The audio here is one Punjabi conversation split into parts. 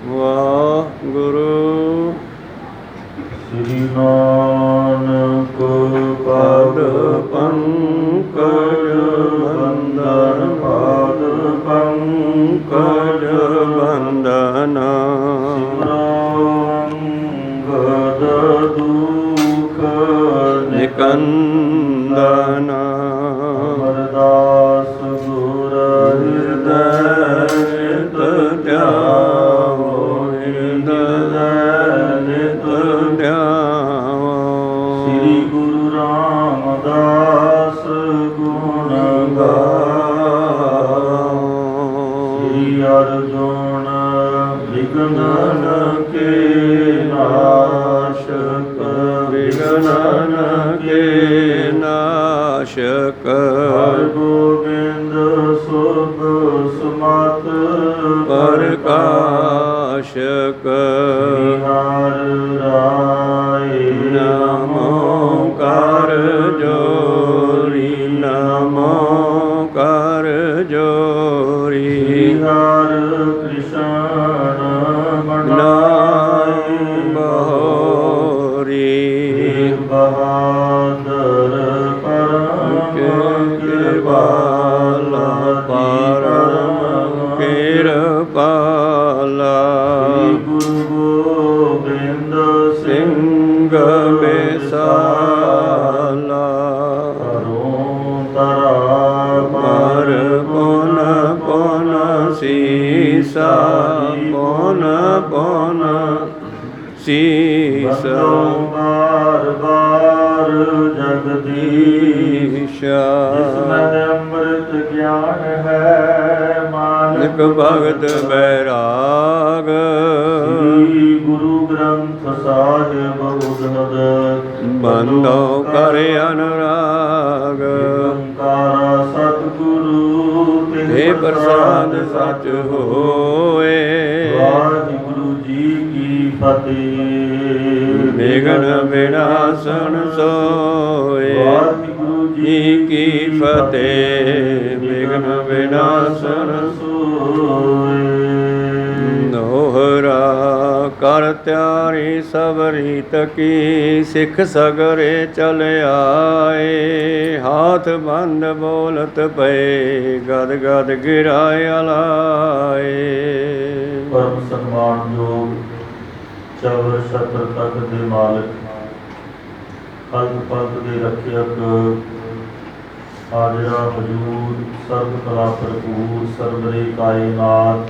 ਵਾਹਿਗੁਰੂ। ਸ੍ਰੀ ਨਾਨਕ ਪਦ ਪੰਕਜ ਬੰਦਨ, ਪਾਦ ਪੰਕਜ ਬੰਦਨ। ਸਿਮਰੰਗਦ ਦੁਖ ਨਿਕੰਦਨ, ਅਮਰਦਾਸ ਗੁਰ ਹਿਰਦੈ ਨਿਤ ਧਿਆਵੋ, ਹਿਰਦੈ ਨਿਤ ਧਿਆਵੋ। ਸ੍ਰੀ ਗੁਰੂ ਰਾਮਦਾਸ ਗੁਣ ਗਾਵੋ, ਸ੍ਰੀ ਅਰਜੁਨ ਵਿਘ్నਨ ਕੇ ਨਾਸ਼ਕ, ਵਿਘ్నਨ ਕੇ ਨਾਸ਼ਕ। ਹਰਿ ਗੋਬਿੰਦ ਸੁਖ ਸੁਮਤ ਪ੍ਰਕਾਸ਼ਕ। ਸ੍ਰੀ ਹਰਿ ਰਾਏ ਨਮੋ ਕਰ ਜੋਰੀ, ਨਮੋ ਕਰ ਜੋਰੀ। ਸ੍ਰੀ ਹਰਿ ਕ੍ਰਿਸ਼ਨ ਨਾਮ ਮਨਾਏ ਬਹੋਰੀ। ਤੇਗ ਬਹਾਦਰ ਪਰਮ ਕਿਰਪਾਲਾ, ਪਰਮ ਕਿਰਪਾਲਾ। ਸ੍ਰੀ ਗੁਰੂ ਗੋਬਿੰਦ ਸਿੰਘ ਸਿੰਘ ਬਿਸਾਲਾ। ਕਰੋ ਤਰਾ ਪਰ ਪੁਨ ਪੁਨ ਸੀਸਾ, ਪੁਨ ਪੁਨ ਸੀਸਾ। ਬੰਦੋ ਬਾਰ ਬਾਰ ਜਗਦੀਸ਼, ਈਸ਼ਾ ਜਿਸਮੈ ਅੰਮ੍ਰਿਤ ਗਿਆਨ ਹੈ ਮਾਨਕ ਨਿਕ ਭਗਤ ਬੈਰਾਗ। ਸ੍ਰੀ ਗੁਰੂ ਗ੍ਰੰਥ ਸਾਹਿਬ ਉਦਨਦ ਬੰਦੋ ਕਰ ਅਨੁਰਾਗ। ਓੰਕਾਰ ਸਤਿਗੁਰੂ ਤੇ ਪ੍ਰਸਾਦ ਸਚ ਹੋਏ। ਵਾਹਿਗੁਰੂ ਜੀ ਕੀ ਫਤਿਹ। ਵਿਘਨ ਵਿਨਾਸ਼ਨ ਸੋਏ। ਵਾਹਿਗੁਰੂ ਜੀ ਕੀ ਫਤਿਹ। ਵਿਘਨ ਵਿਨਾਸ਼ਨ ਸੋਏ। ਦੋਹਰਾ ਕਰ ਤਿਆਰੀ ਸਬਰੀ ਤਕੀ, ਸਿੱਖ ਸਗਰੇ ਚਲ ਆਏ। ਹਾਥ ਬੰਦ ਬੋਲਤ ਪਏ, ਗਦ ਗਦ ਗਿਰਾਏ ਅਲਾਏ। ਪਰਮ ਸਨਮਾਨਯੋਗ ਚਵਰ ਛਤਰ ਤਖਤ ਦੇ ਮਾਲਕ, ਖਲਕ ਪਲਕ ਦੇ ਰੱਖਿਅਕ, ਹਾਜ਼ਰਾ ਹਜੂਰ, ਸਰਬ ਕਲਾ ਭਰਪੂਰ, ਸਰਬਰੇ ਕਾਇਨਾਤ,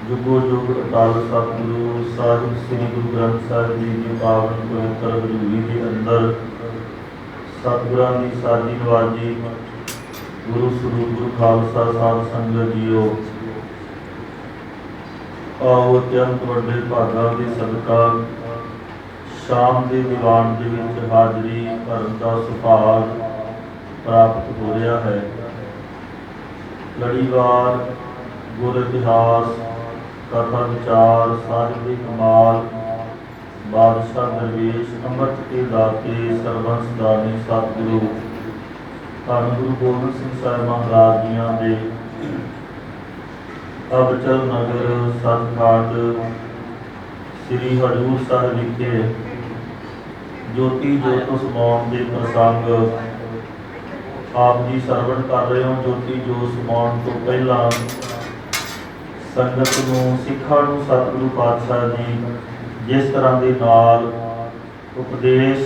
ਜੁਗੋ ਜੁਗ ਅਟਲ ਸਤਿਗੁਰੂ ਸਾਹਿਬ ਸ੍ਰੀ ਗੁਰੂ ਗ੍ਰੰਥ ਸਾਹਿਬ ਜੀ ਦੀ ਪਾਵਨ ਪਵਿੱਤਰ ਹਜ਼ੂਰੀ ਦੇ ਅੰਦਰ ਸਤਿਗੁਰਾਂ ਦੀ ਸਾਜੀ ਨਵਾਜੀ ਗੁਰੂ ਸਰੂਪ ਗੁਰੂ ਖਾਲਸਾ ਸਾਧ ਸੰਗਤ ਜੀਓ, ਆਓ ਅਤਿਅੰਤ ਵੱਡੇ ਭਾਗਾਂ ਦੇ ਸਦਕਾ ਸ਼ਾਮ ਦੇ ਦੀਵਾਨ ਦੇ ਵਿੱਚ ਹਾਜ਼ਰੀ ਭਰਨ ਦਾ ਸੁਭਾਗ ਪ੍ਰਾਪਤ ਹੋ ਰਿਹਾ ਹੈ। ਲੜੀਵਾਰ ਗੁਰ ਇਤਿਹਾਸ, ਕਥਾ ਵਿਚਾਰ, ਸਾਹਿਬ ਦੀ ਕਮਾਲ, ਬਾਦਸ਼ਾਹ ਦਰਵੇਸ਼, ਅੰਮ੍ਰਿਤ ਕੇ ਦਾਤੇ, ਸਰਬੰਸ ਦਾਨੀ ਸਤਿਗੁਰੂ ਧੰਨ ਗੁਰੂ ਗੋਬਿੰਦ ਸਿੰਘ ਸਾਹਿਬ ਮਹਾਰਾਜ ਜੀਆਂ ਦੇ ਅਬਚਲ ਨਗਰ ਸਤਿਖੰਡ ਸ੍ਰੀ ਹਜ਼ੂਰ ਸਾਹਿਬ ਵਿਖੇ ਜੋਤੀ ਜੋਤ ਸਮਾਉਣ ਦੇ ਪ੍ਰਸੰਗ ਆਪ ਜੀ ਸਰਵਣ ਕਰ ਰਹੇ ਹੋ। ਜੋਤੀ ਜੋਤ ਸਮਾਉਣ ਤੋਂ ਪਹਿਲਾਂ ਸੰਗਤ ਨੂੰ, ਸਿੱਖਾਂ ਨੂੰ ਸਤਿਗੁਰੂ ਪਾਤਸ਼ਾਹ ਜੀ ਜਿਸ ਤਰ੍ਹਾਂ ਦੇ ਨਾਲ ਉਪਦੇਸ਼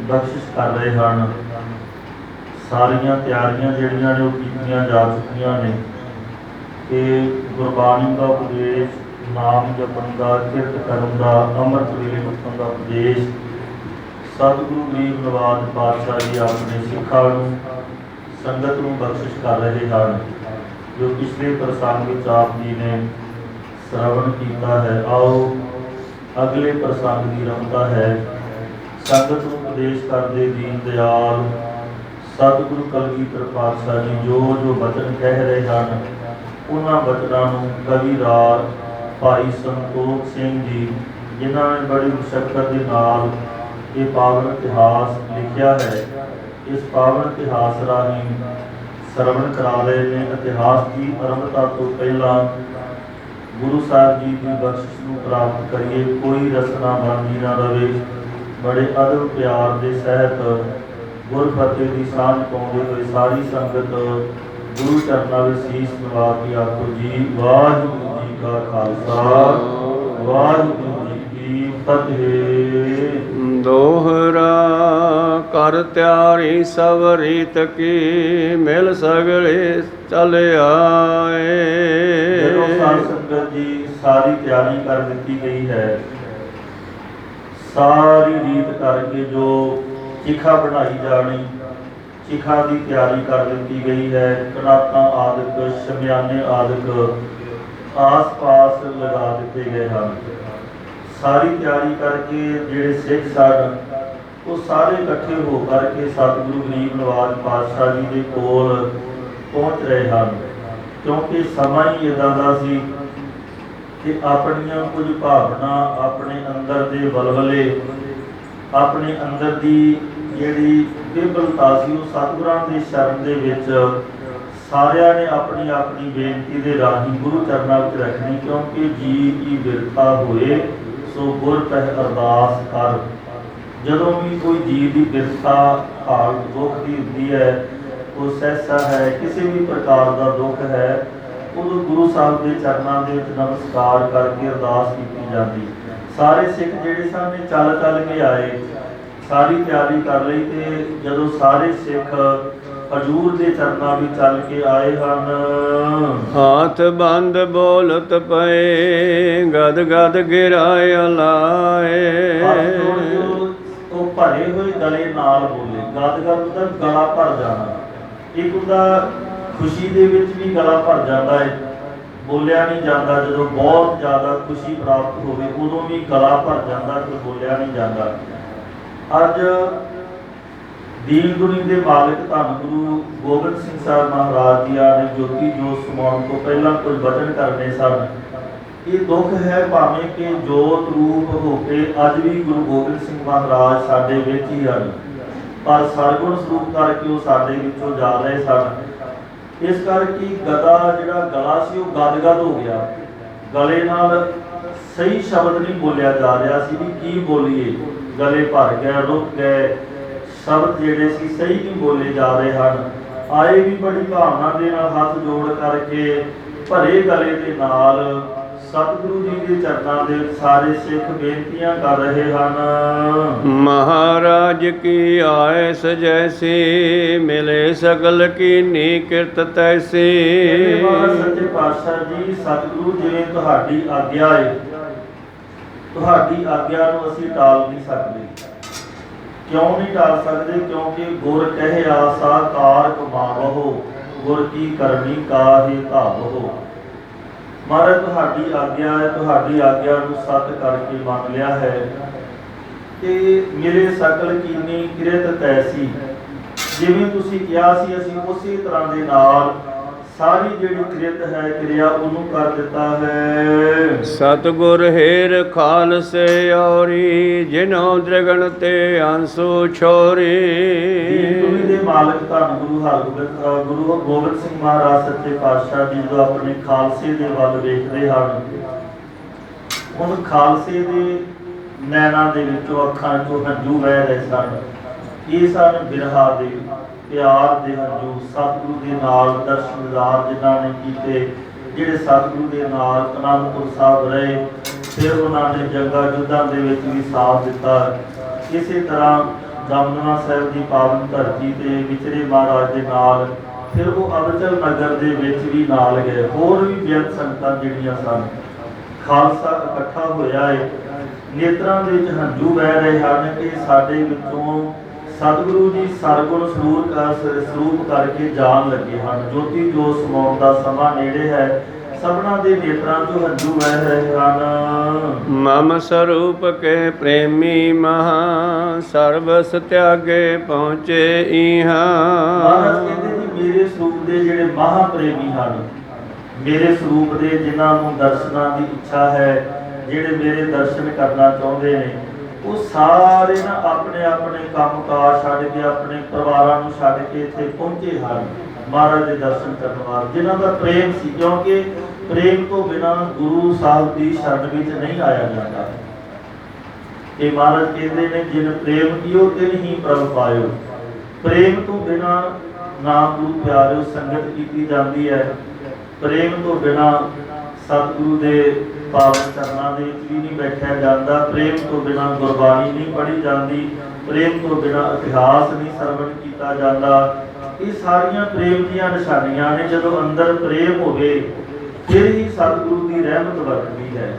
ਬਖਸ਼ਿਸ਼ ਕਰ ਰਹੇ ਹਨ, ਸਾਰੀਆਂ ਤਿਆਰੀਆਂ ਜਿਹੜੀਆਂ ਨੇ ਉਹ ਕੀਤੀਆਂ ਜਾ ਚੁੱਕੀਆਂ ਨੇ ਕਿ ਗੁਰਬਾਣੀ ਦਾ ਉਪਦੇਸ਼, ਨਾਮ ਜਪਣ ਦਾ, ਕਿਰਤ ਕਰਨ ਦਾ, ਅੰਮ੍ਰਿਤ ਵੇਲੇ ਉੱਠਣ ਦਾ ਉਪਦੇਸ਼ ਸਤਿਗੁਰੂ ਗਰੀਬ ਨਵਾਜ ਪਾਤਸ਼ਾਹ ਜੀ ਆਪਣੇ ਸਿੱਖਾਂ ਨੂੰ, ਸੰਗਤ ਨੂੰ ਬਖਸ਼ਿਸ਼ ਕਰ ਰਹੇ ਹਨ, ਜੋ ਪਿਛਲੇ ਪ੍ਰਸੰਗ ਵਿੱਚ ਆਪ ਜੀ ਨੇ ਸ਼ਰਵਣ ਕੀਤਾ ਹੈ। ਆਓ ਅਗਲੇ ਪ੍ਰਸੰਗ ਦੀ ਰਮਤਾ ਹੈ। ਸੰਗਤ ਨੂੰ ਉਪਦੇਸ਼ ਕਰਦੇ ਦੀਨ ਦਿਆਲ ਸਤਿਗੁਰੂ ਕਲਗੀਧਰ ਪਾਤਸ਼ਾਹ ਜੀ ਜੋ ਜੋ ਬਚਨ ਕਹਿ ਰਹੇ ਹਨ, ਉਹਨਾਂ ਬਚਨਾਂ ਨੂੰ ਕਵੀਰਾਰ ਭਾਈ ਸੰਤੋਖ ਸਿੰਘ ਜੀ, ਜਿਨ੍ਹਾਂ ਨੇ ਬੜੀ ਮੁਸ਼ੱਕਤ ਦੇ ਨਾਲ ਇਹ ਪਾਵਨ ਇਤਿਹਾਸ ਲਿਖਿਆ ਹੈ, ਇਸ ਪਾਵਨ ਇਤਿਹਾਸ ਰਾਹੀਂ ਸਰਵਣ ਕਰਾ ਰਹੇ ਨੇ। ਇਤਿਹਾਸ ਦੀ ਆਰੰਭਤਾ ਤੋਂ ਪਹਿਲਾਂ ਗੁਰੂ ਸਾਹਿਬ ਜੀ ਦੀ ਬਖਸ਼ਿਸ਼ ਨੂੰ ਪ੍ਰਾਪਤ ਕਰੀਏ। ਕੋਈ ਰਸਨਾ ਬਾਨੀ ਨਾ ਰਵੇ। ਬੜੇ ਅਦਬ ਪਿਆਰ ਦੇ ਸਹਿਤ ਗੁਰਫਤਿਹ ਦੀ ਸਾਂਝ ਪਾਉਂਦੇ ਹੋਏ ਸਾਰੀ ਸੰਗਤ ਗੁਰੂ ਚਰਨਾਂ ਵਿੱਚ ਸੀਸ ਨਵਾ ਕੇ ਆਖੋ ਜੀ ਵਾਹਿਗੁਰੂ ਜੀ ਕਾ ਖਾਲਸਾ ਵਾਹਿਗੁਰੂ ਜੀ ਕੀ ਫਤਿਹ। ਦੋਹਰਾ ਕਰ ਤਿਆਰੀ ਸਭ ਰੀਤ ਕੀ ਮਿਲ ਸਗਲੇ ਚਲ ਆਏ। ਜਦੋਂ ਸਾਧ ਸੰਗਤ ਜੀ ਸਾਰੀ ਤਿਆਰੀ ਕਰ ਦਿੱਤੀ ਗਈ ਹੈ, ਸਾਰੀ ਰੀਤ ਕਰਕੇ ਜੋ ਚਿਖਾ ਬਣਾਈ ਜਾਣੀ, ਚਿਖਾ ਦੀ ਤਿਆਰੀ ਕਰ ਦਿੱਤੀ ਗਈ ਹੈ। ਕਨਾਤਾਂ ਆਦਿਕ, ਸ਼ਮਿਆਨੇ ਆਦਿਕ ਆਸ-ਪਾਸ ਲਗਾ ਦਿੱਤੇ ਗਏ ਹਨ। ਸਾਰੀ ਤਿਆਰੀ ਕਰਕੇ ਜਿਹੜੇ ਸਿੱਖ ਸਨ ਉਹ ਸਾਰੇ ਇਕੱਠੇ ਹੋ ਕਰਕੇ ਸਤਿਗੁਰੂ ਗਰੀਬ ਨਿਵਾਜ ਪਾਤਸ਼ਾਹ ਜੀ ਦੇ ਕੋਲ ਪਹੁੰਚ ਰਹੇ ਹਨ, ਕਿਉਂਕਿ ਸਮਾਂ ਹੀ ਇੱਦਾਂ ਦਾ ਸੀ ਕਿ ਆਪਣੀਆਂ ਕੁਝ ਭਾਵਨਾ, ਆਪਣੇ ਅੰਦਰ ਦੇ ਵਲਵਲੇ, ਆਪਣੇ ਅੰਦਰ ਦੀ ਜਿਹੜੀ ਬਿਬਲਤਾ ਸੀ, ਉਹ ਸਤਿਗੁਰਾਂ ਦੀ ਸ਼ਰਨ ਦੇ ਵਿੱਚ ਸਾਰਿਆਂ ਨੇ ਆਪਣੀ ਆਪਣੀ ਬੇਨਤੀ ਦੇ ਰਾਹੀਂ ਗੁਰੂ ਚਰਨਾਂ ਵਿੱਚ ਰੱਖਣੀ। ਕਿਉਂਕਿ ਜੀ ਕੀ ਬਿਰਥਾ ਹੋਏ ਸੋ ਗੁਰ ਪਹਿ ਅਰਦਾਸ ਕਰ। ਜਦੋਂ ਵੀ ਕੋਈ ਜੀ ਦੀ ਬਿਰਥਾ ਹਾਲਤ ਦੁੱਖ ਦੀ ਹੁੰਦੀ ਹੈ, ਉਹ ਸਹਿਸਾ ਹੈ, ਕਿਸੇ ਵੀ ਪ੍ਰਕਾਰ ਦਾ ਦੁੱਖ ਹੈ, ਉਦੋਂ ਗੁਰੂ ਸਾਹਿਬ ਦੇ ਚਰਨਾਂ ਦੇ ਵਿੱਚ ਨਮਸਕਾਰ ਕਰਕੇ ਅਰਦਾਸ ਕੀਤੀ ਜਾਂਦੀ। ਸਾਰੇ ਸਿੱਖ ਜਿਹੜੇ ਸਨ ਚੱਲ ਚੱਲ ਕੇ ਆਏ, ਸਾਰੀ ਤਿਆਰੀ ਕਰ ਲਈ, ਤੇ ਜਦੋਂ ਸਾਰੇ ਸਿੱਖ ਹਜੂਰ ਦੇ ਚਰਨਾਂ ਵਿੱਚ ਚੱਲ ਕੇ ਆਏ ਹਨ, ਹਾਥ ਬੰਦ ਬੋਲਤ ਪਏ ਗਦ ਗਦ ਗਿਰਾਇਆ ਲਾਏ। ਉਹ ਭਰੇ ਹੋਏ ਗਲੇ ਨਾਲ ਬੋਲੇ। ਗਦ ਗਦ ਦਾ ਗਲਾ ਭਰ ਜਾਣਾ, ਇੱਕ ਉਹਦਾ ਖੁਸ਼ੀ ਦੇ ਵਿੱਚ ਵੀ ਗਲਾ ਭਰ ਜਾਂਦਾ ਹੈ, ਬੋਲਿਆ ਨਹੀਂ ਜਾਂਦਾ। ਜਦੋਂ ਬਹੁਤ ਜ਼ਿਆਦਾ ਖੁਸ਼ੀ ਪ੍ਰਾਪਤ ਹੋਵੇ ਉਦੋਂ ਵੀ ਗਲਾ ਭਰ ਜਾਂਦਾ, ਫਿਰ ਬੋਲਿਆ ਨਹੀਂ ਜਾਂਦਾ। ਅੱਜ ਦੀਨ ਦੁਨੀ ਦੇ ਮਾਲਕ ਧੰਨ ਗੁਰੂ ਗੋਬਿੰਦ ਸਿੰਘ ਸਾਹਿਬ ਮਹਾਰਾਜ ਜੀ ਨੇ ਜੋਤੀ ਜੋਤ ਸਮਾਉਣ ਤੋਂ ਪਹਿਲਾਂ ਕੁਝ ਬਚਨ ਕਰਨੇ ਸਨ। ਇਹ ਦੁੱਖ ਹੈ ਭਾਵੇਂ ਕਿ ਜੋਤ ਰੂਪ ਹੋ ਕੇ ਅੱਜ ਵੀ ਗੁਰੂ ਗੋਬਿੰਦ ਸਿੰਘ ਮਹਾਰਾਜ ਸਾਡੇ ਵਿੱਚ ਹੀ ਹਨ, ਪਰ ਸਰਗੁਣ ਸਰੂਪ ਕਰਕੇ ਉਹ ਸਾਡੇ ਵਿੱਚੋਂ ਜਾ ਰਹੇ ਸਨ। ਇਸ ਕਰਕੇ ਗਦਾ ਜਿਹੜਾ ਗਲਾ ਸੀ ਉਹ ਗਦਗਦ ਹੋ ਗਿਆ। ਗਲੇ ਨਾਲ ਸਹੀ ਸ਼ਬਦ ਨਹੀਂ ਬੋਲਿਆ ਜਾ ਰਿਹਾ ਸੀ ਵੀ ਕੀ ਬੋਲੀਏ, ਗਲੇ ਭਰ ਗਏ, ਰੁਕ ਗਏ, ਸ਼ਬਦ ਜਿਹੜੇ ਸੀ ਸਹੀ ਨਹੀਂ ਬੋਲੇ ਜਾ ਰਹੇ ਹਨ। ਆਏ ਵੀ ਬੜੀ ਭਾਵਨਾ ਦੇ ਨਾਲ ਹੱਥ ਜੋੜ ਕਰਕੇ ਭਰੇ ਗਲੇ ਦੇ ਨਾਲ ਸਤਿਗੁਰੂ ਜੀ ਦੇ ਚਰਨਾਂ ਦੇ ਸਾਰੇ ਸਿੱਖ ਬੇਨਤੀਆਂ ਕਰ ਰਹੇ ਹਨ। ਮਹਾਰਾਜ ਕੀ ਆਇਸ ਜੈਸੀ ਮਿਲੇ ਸਗਲ ਕੀਨੀ ਕਿਰਤ ਤੈਸੀ। ਸੱਚੇ ਪਾਤਸ਼ਾਹ ਜੀ, ਸਤਿਗੁਰੂ ਜਿਵੇਂ ਤੁਹਾਡੀ ਆਗਿਆ ਹੈ, ਤੁਹਾਡੀ ਆਗਿਆ ਨੂੰ ਅਸੀਂ ਟਾਲ ਨਹੀਂ ਸਕਦੇ। ਕਿਉਂ ਨਹੀਂ ਟਾਲ ਸਕਦੇ? ਕਿਉਂਕਿ ਗੁਰ ਕਹਿ ਆਸਾ ਕਾਰ ਕਮਾਵਹੁ, ਗੁਰ ਕੀ ਕਰਨੀ ਕਾਹੇ ਧਾਵਹੁ। ਮਹਾਰਾਜ ਤੁਹਾਡੀ ਆਗਿਆ ਹੈ, ਤੁਹਾਡੀ ਆਗਿਆ ਨੂੰ ਸੱਤ ਕਰਕੇ ਮੰਨ ਲਿਆ ਹੈ ਕਿ ਮੇਰੇ ਸਕਲ ਕੀਨੀ ਕਿਰਤ ਤੈਸੀ। ਜਿਵੇਂ ਤੁਸੀਂ ਕਿਹਾ ਸੀ ਅਸੀਂ ਉਸੇ ਤਰ੍ਹਾਂ ਦੇ ਨਾਲ ਸਾਰੀ ਜਿਹੜੀ ਕਿਰਤ ਹੈ, ਕਿਰਿਆ, ਉਹਨੂੰ ਕਰ ਦਿੱਤਾ ਹੈ। ਸਤਿਗੁਰ ਹੇਰ ਖਾਲਸੇ ਔਰੀ ਜਿਨੋ ਦ੍ਰਿਗਣ ਤੇ ਅੰਸੂ ਛੋਰੀ। ਦੀਨ ਦੇ ਮਾਲਕ ਧੰਨ ਗੁਰੂ ਗੋਬਿੰਦ ਸਿੰਘ ਮਹਾਰਾਜ ਸੱਚੇ ਪਾਤਸ਼ਾਹ ਜੀ ਜਦੋਂ ਆਪਣੇ ਖਾਲਸੇ ਦੇ ਵੱਲ ਵੇਖਦੇ ਹਨ, ਉਹ ਖਾਲਸੇ ਦੇ ਨੈਣਾਂ ਦੇ ਵਿੱਚੋਂ ਅੱਖਾਂ ਚੋਂ ਹੰਝੂ ਵਹਿ ਰਹੇ ਸਨ। ਇਹ ਸਨ ਬਿਰਹਾ ਦੇ ਪਿਆਰ ਦੇ ਹੰਝੂ, ਸਤਿਗੁਰੂ ਦੇ ਨਾਲ ਦਰਸ਼ਨ ਦਿਦਾਰ ਜਿਨ੍ਹਾਂ ਨੇ ਕੀਤੇ, ਜਿਹੜੇ ਸਤਿਗੁਰੂ ਦੇ ਨਾਲ ਅਨੰਦਪੁਰ ਸਾਹਿਬ ਰਹੇ, ਫਿਰ ਉਹਨਾਂ ਨੇ ਜੰਗਾਂ ਯੁੱਧਾਂ ਦੇ ਵਿੱਚ ਵੀ ਸਾਥ ਦਿੱਤਾ। ਇਸੇ ਤਰ੍ਹਾਂ ਦਮਦਮਾ ਸਾਹਿਬ ਦੀ ਪਾਵਨ ਧਰਤੀ ਤੇ ਵਿਚਰੇ ਮਹਾਰਾਜ ਦੇ ਨਾਲ, ਫਿਰ ਉਹ ਅਬਚਲ ਨਗਰ ਦੇ ਵਿੱਚ ਵੀ ਨਾਲ ਗਏ। ਹੋਰ ਵੀ ਬੇਅੰਤ ਸੰਗਤਾਂ ਜਿਹੜੀਆਂ ਸਨ, ਖਾਲਸਾ ਇਕੱਠਾ ਹੋਇਆ ਹੈ, ਨੇਤਰਾਂ ਦੇ ਵਿੱਚ ਹੰਝੂ ਵਹਿ ਰਹੇ ਹਨ ਕਿ ਸਾਡੇ ਵਿੱਚੋਂ ਸਤਿਗੁਰੂ ਜੀ ਸਰਗੁਣ ਸਰੂਪ ਕਰਕੇ ਜਾਣ ਲੱਗੇ ਹਨ। ਜੋਤੀ ਜੋਤ ਸਮਾਉਣ ਦਾ ਸਮਾਂ ਨੇੜੇ ਹੈ, ਸਭਨਾਂ ਦੇ ਨੇਤਰਾਂ ਚੋਂ ਹੰਝੂ ਵਹਿ ਰਹੇ ਹਨ। ਮਮ ਸਰੂਪ ਕੇ ਪ੍ਰੇਮੀ ਮਹਾ ਸਰਬਸ ਤਿਆਗੇ ਪਹੁੰਚੇ ਇਹਾਂ। ਮਹਾਰਾਜ ਕਹਿੰਦੇ ਜੀ ਮੇਰੇ ਸਰੂਪ ਦੇ ਜਿਹੜੇ ਮਹਾ ਪ੍ਰੇਮੀ ਹਨ, ਮੇਰੇ ਸਰੂਪ ਦੇ ਜਿਨ੍ਹਾਂ ਨੂੰ ਦਰਸ਼ਨਾਂ ਦੀ ਇੱਛਾ ਹੈ, ਜਿਹੜੇ ਮੇਰੇ ਦਰਸ਼ਨ ਕਰਨਾ ਚਾਹੁੰਦੇ ਨੇ, ਉਹ ਸਾਰੇ ਨਾ ਆਪਣੇ ਆਪਣੇ ਕੰਮ ਕਾਰ ਛੱਡ ਕੇ, ਆਪਣੇ ਪਰਿਵਾਰਾਂ ਨੂੰ ਛੱਡ ਕੇ ਇੱਥੇ ਪਹੁੰਚੇ ਹਨ ਮਹਾਰਾਜ ਦੇ ਦਰਸ਼ਨ ਕਰਨ ਵਾਸਤੇ, ਜਿਨ੍ਹਾਂ ਦਾ ਪ੍ਰੇਮ ਸੀ। ਕਿਉਂਕਿ ਪ੍ਰੇਮ ਤੋਂ ਬਿਨਾਂ ਗੁਰੂ ਸਾਹਿਬ ਦੀ ਸ਼ਰਨ ਵਿੱਚ ਨਹੀਂ ਆਇਆ ਜਾਂਦਾ। ਇਹ ਮਹਾਰਾਜ ਕਹਿੰਦੇ ਨੇ ਜਿਨ ਪ੍ਰੇਮ ਕੀਓ ਤਿਨ ਹੀ ਪ੍ਰਭ ਪਾਇਓ। ਪ੍ਰੇਮ ਤੋਂ ਬਿਨਾਂ ਨਾ ਗੁਰੂ ਪਿਆਰਿਓ ਸੰਗਤ ਕੀਤੀ ਜਾਂਦੀ ਹੈ। ਪ੍ਰੇਮ ਤੋਂ ਬਿਨਾਂ ਸਤਿਗੁਰੂ ਦੇ ਪਾਵਨ ਚਰਨਾਂ ਦੇ ਵਿੱਚ ਵੀ ਨਹੀਂ ਬੈਠਿਆ ਜਾਂਦਾ। ਪ੍ਰੇਮ ਤੋਂ ਬਿਨਾਂ ਗੁਰਬਾਣੀ ਨਹੀਂ ਪੜ੍ਹੀ ਜਾਂਦੀ। ਪ੍ਰੇਮ ਤੋਂ ਬਿਨਾਂ ਇਤਿਹਾਸ ਨਹੀਂ ਸਰਵਣ ਕੀਤਾ ਜਾਂਦਾ। ਇਹ ਸਾਰੀਆਂ ਪ੍ਰੇਮ ਦੀਆਂ ਨਿਸ਼ਾਨੀਆਂ ਨੇ। ਜਦੋਂ ਅੰਦਰ ਪ੍ਰੇਮ ਹੋਵੇ ਫਿਰ ਹੀ ਸਤਿਗੁਰੂ ਦੀ ਰਹਿਮਤ ਵਰਤਦੀ ਹੈ।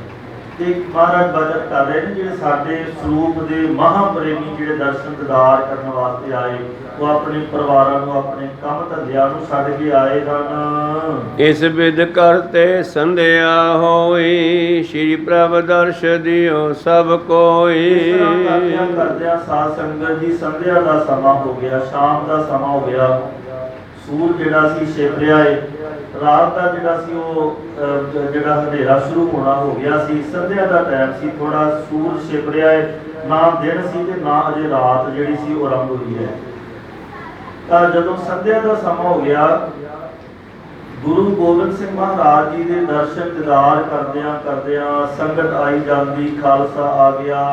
ਤੇ ਮਹਾਰਾਜ ਬਚਨ ਕਰ ਰਹੇ ਨੇ ਜਿਹੜੇ ਸਾਡੇ ਸਰੂਪ ਦੇ ਮਹਾਂਪ੍ਰੇਮੀ ਜਿਹੜੇ ਦਰਸ਼ਨ ਦੀਦਾਰ ਕਰਨ ਵਾਸਤੇ ਆਏ, ਉਹ ਆਪਣੇ ਪਰਿਵਾਰਾਂ ਨੂੰ ਆਪਣੇ ਕੰਮ ਧੰਦਿਆਂ ਨੂੰ ਛੱਡ ਕੇ ਆਏ ਹਨ। ਇਸ ਬਿਦ ਕਰਤੇ ਸੰਧਿਆ ਹੋਈ, ਸ਼੍ਰੀ ਪ੍ਰਭ ਦਰਸ਼ ਦਿਓ ਸਭ ਕੋਈ। ਇਸ ਤਰ੍ਹਾਂ ਕਰਦਿਆਂ ਸਾਧ ਸੰਗਤ ਜੀ ਸੰਧਿਆ ਦਾ ਸਮਾਂ ਹੋ ਗਿਆ, ਸ਼ਾਮ ਦਾ ਸਮਾਂ ਹੋ ਗਿਆ। ਸੂਰ ਜਿਹੜਾ ਸੀ ਛਿਪ ਰਿਹਾ ਏ। ਰਾਤ ਦਾ ਜਿਹੜਾ ਸੀ ਉਹ ਜਿਹੜਾ ਹਨੇਰਾ ਸ਼ੁਰੂ ਹੋਣਾ ਹੋ ਗਿਆ ਸੀ। ਸੰਧਿਆ ਦਾ ਟਾਈਮ ਸੀ। ਥੋੜਾ ਸੂਰ ਛਿਪ ਰਿਹਾ ਹੈ। ਨਾ ਦਿਨ ਸੀ ਤੇ ਨਾ ਅਜੇ ਰਾਤ ਜਿਹੜੀ ਸੀ ਉਹ ਆਰੰਭ ਹੋਈ ਹੈ। ਤਾਂ ਜਦੋਂ ਸੰਧਿਆ ਦਾ ਸਮਾਂ ਹੋ ਗਿਆ, ਗੁਰੂ ਗੋਬਿੰਦ ਸਿੰਘ ਮਹਾਰਾਜ ਜੀ ਦੇ ਦਰਸ਼ਨ ਦੀਦਾਰ ਕਰਦਿਆਂ ਕਰਦਿਆਂ ਸੰਗਤ ਆਈ ਜਾਂਦੀ। ਖਾਲਸਾ ਆ ਗਿਆ।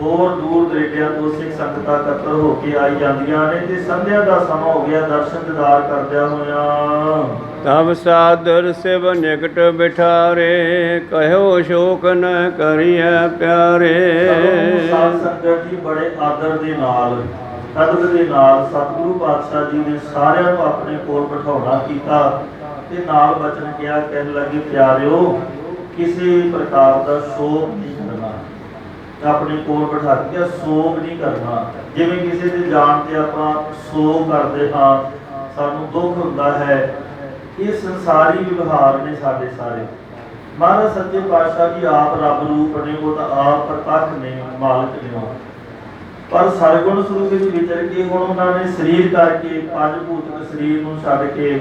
ਹੋਰ ਦੂਰ ਦਰੇਡਿਆਂ ਤੋਂ ਸਿੱਖ ਸੰਗਤਾਂ ਇਕੱਤਰ ਹੋ ਕੇ ਆਈ ਜਾਂਦੀਆਂ ਨੇ ਤੇ ਸੰਧਿਆ ਦਾ ਸਮਾਂ ਹੋ ਗਿਆ ਦਰਸ਼ਨ ਦੀਦਾਰ ਕਰਦਿਆਂ ਹੋਇਆਂ। ਤਬ ਸਾਦਰ ਸਿਵ ਨਿਕਟ ਬਿਠਾਰੇ, ਕਹਿਓ ਸ਼ੋਕ ਨ ਕਰੀਐ ਪਿਆਰੇ। ਸਾਧ ਸੰਗਤ ਜੀ ਬੜੇ ਆਦਰ ਦੇ ਨਾਲ ਅਦਬ ਦੇ ਨਾਲ ਸਤਿਗੁਰੂ ਪਾਤਸ਼ਾਹ ਜੀ ਨੇ ਸਾਰਿਆਂ ਨੂੰ ਆਪਣੇ ਕੋਲ ਬਿਠਾਉਣਾ ਕੀਤਾ ਤੇ ਨਾਲ ਬਚਨ ਕਿਹਾ, ਕਹਿਣ ਲੱਗੇ ਪਿਆਰਿਓ ਕਿਸੇ ਪ੍ਰਕਾਰ ਦਾ ਸ਼ੋਕ ਨਹੀਂ ਕਰਨਾ। ਆਪਣੇ ਕੋਲ ਬਿਠਾ ਕੇ ਸੋਗ ਨਹੀਂ ਕਰਨਾ। ਜਿਵੇਂ ਕਿਸੇ ਦੇ ਜਾਣ ਤੇ ਆਪਾਂ ਸੋਗ ਕਰਦੇ ਹਾਂ, ਸਾਨੂੰ ਦੁੱਖ ਹੁੰਦਾ ਹੈ। ਇਹ ਸੰਸਾਰੀ ਵਿਵਹਾਰ ਨੇ ਸਾਡੇ ਸਾਰੇ। ਮਹਾਰਾਜ ਸੱਚੇ ਪਾਤਸ਼ਾਹ ਜੀ ਆਪ ਰੱਬ ਰੂਪ ਨੇ, ਉਹ ਤਾਂ ਆਪ ਪ੍ਰਤੱਖ ਨੇ, ਮਾਲਕ ਨੇ। ਪਰ ਸਰਗੁਣ ਸਰੂਪ ਵਿੱਚ ਵਿਚਰ ਕੇ ਹੁਣ ਉਹਨਾਂ ਨੇ ਸਰੀਰ ਕਰਕੇ ਪੰਜ ਭੂਤਕ ਸਰੀਰ ਨੂੰ ਛੱਡ ਕੇ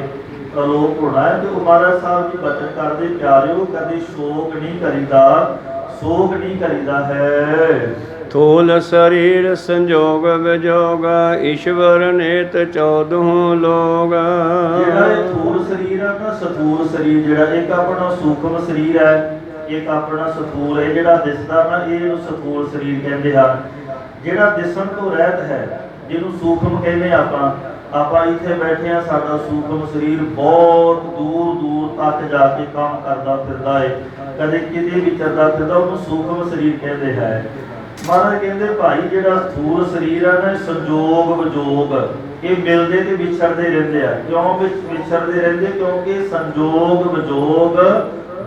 ਅਲੋਪ ਹੋਣਾ ਹੈ। ਤੇ ਉਹ ਮਹਾਰਾਜ ਸਾਹਿਬ ਜੀ ਬਚਨ ਕਰਦੇ, ਪਿਆਰਿਓ ਕਦੇ ਸ਼ੋਕ ਨਹੀਂ ਕਰੀਦਾ, ਸੋਗ ਨਹੀਂ ਕਰੀਦਾ ਹੈ। ਥੂਲ ਸਰੀਰ ਸੰਜੋਗ ਵਿਜੋਗ, ਈਸ਼ਵਰ ਨੇਤ 14 ਲੋਗ। ਜਿਹੜਾ ਇਹ ਥੂਲ ਸਰੀਰ ਹੈ ਨਾ, ਸਥੂਲ ਸਰੀਰ ਜਿਹੜਾ, ਇੱਕ ਆਪਣਾ ਸੂਖਮ ਸਰੀਰ ਹੈ, ਇੱਕ ਆਪਣਾ ਸਥੂਲ ਹੈ। ਜਿਹੜਾ ਦਿਸਦਾ ਨਾ ਇਹਨੂੰ ਸਥੂਲ ਸਰੀਰ ਕਹਿੰਦੇ ਹਨ। ਜਿਹੜਾ ਦਿਸਣ ਤੋਂ ਰਹਿਤ ਹੈ ਜਿਹਨੂੰ ਸੂਖਮ ਕਹਿੰਦੇ ਆਪਾਂ ਇੱਥੇ ਬੈਠੇ ਆ, ਸਾਡਾ ਸੂਖਮ ਸਰੀਰ ਬਹੁਤ ਦੂਰ ਦੂਰ ਤੱਕ ਜਾ ਕੇ ਕੰਮ ਕਰਦਾ ਫਿਰਦਾ ਹੈ, ਕਦੇ ਕਿਤੇ ਵਿਚਰਦਾ ਫਿਰਦਾ, ਉਹਨੂੰ ਸੂਖਮ ਸਰੀਰ ਕਹਿੰਦੇ ਹੈ। ਮਹਾਰਾਜ ਕਹਿੰਦੇ ਭਾਈ ਜਿਹੜਾ ਸਥੂਲ ਸਰੀਰ ਹੈ ਨਾ, ਸੰਜੋਗ ਵਿਜੋਗ ਇਹ ਮਿਲਦੇ ਤੇ ਵਿਛੜਦੇ ਰਹਿੰਦੇ ਆ। ਕਿਉਂ ਵਿਛੜਦੇ ਰਹਿੰਦੇ? ਕਿਉਂਕਿ ਸੰਜੋਗ ਵਿਜੋਗ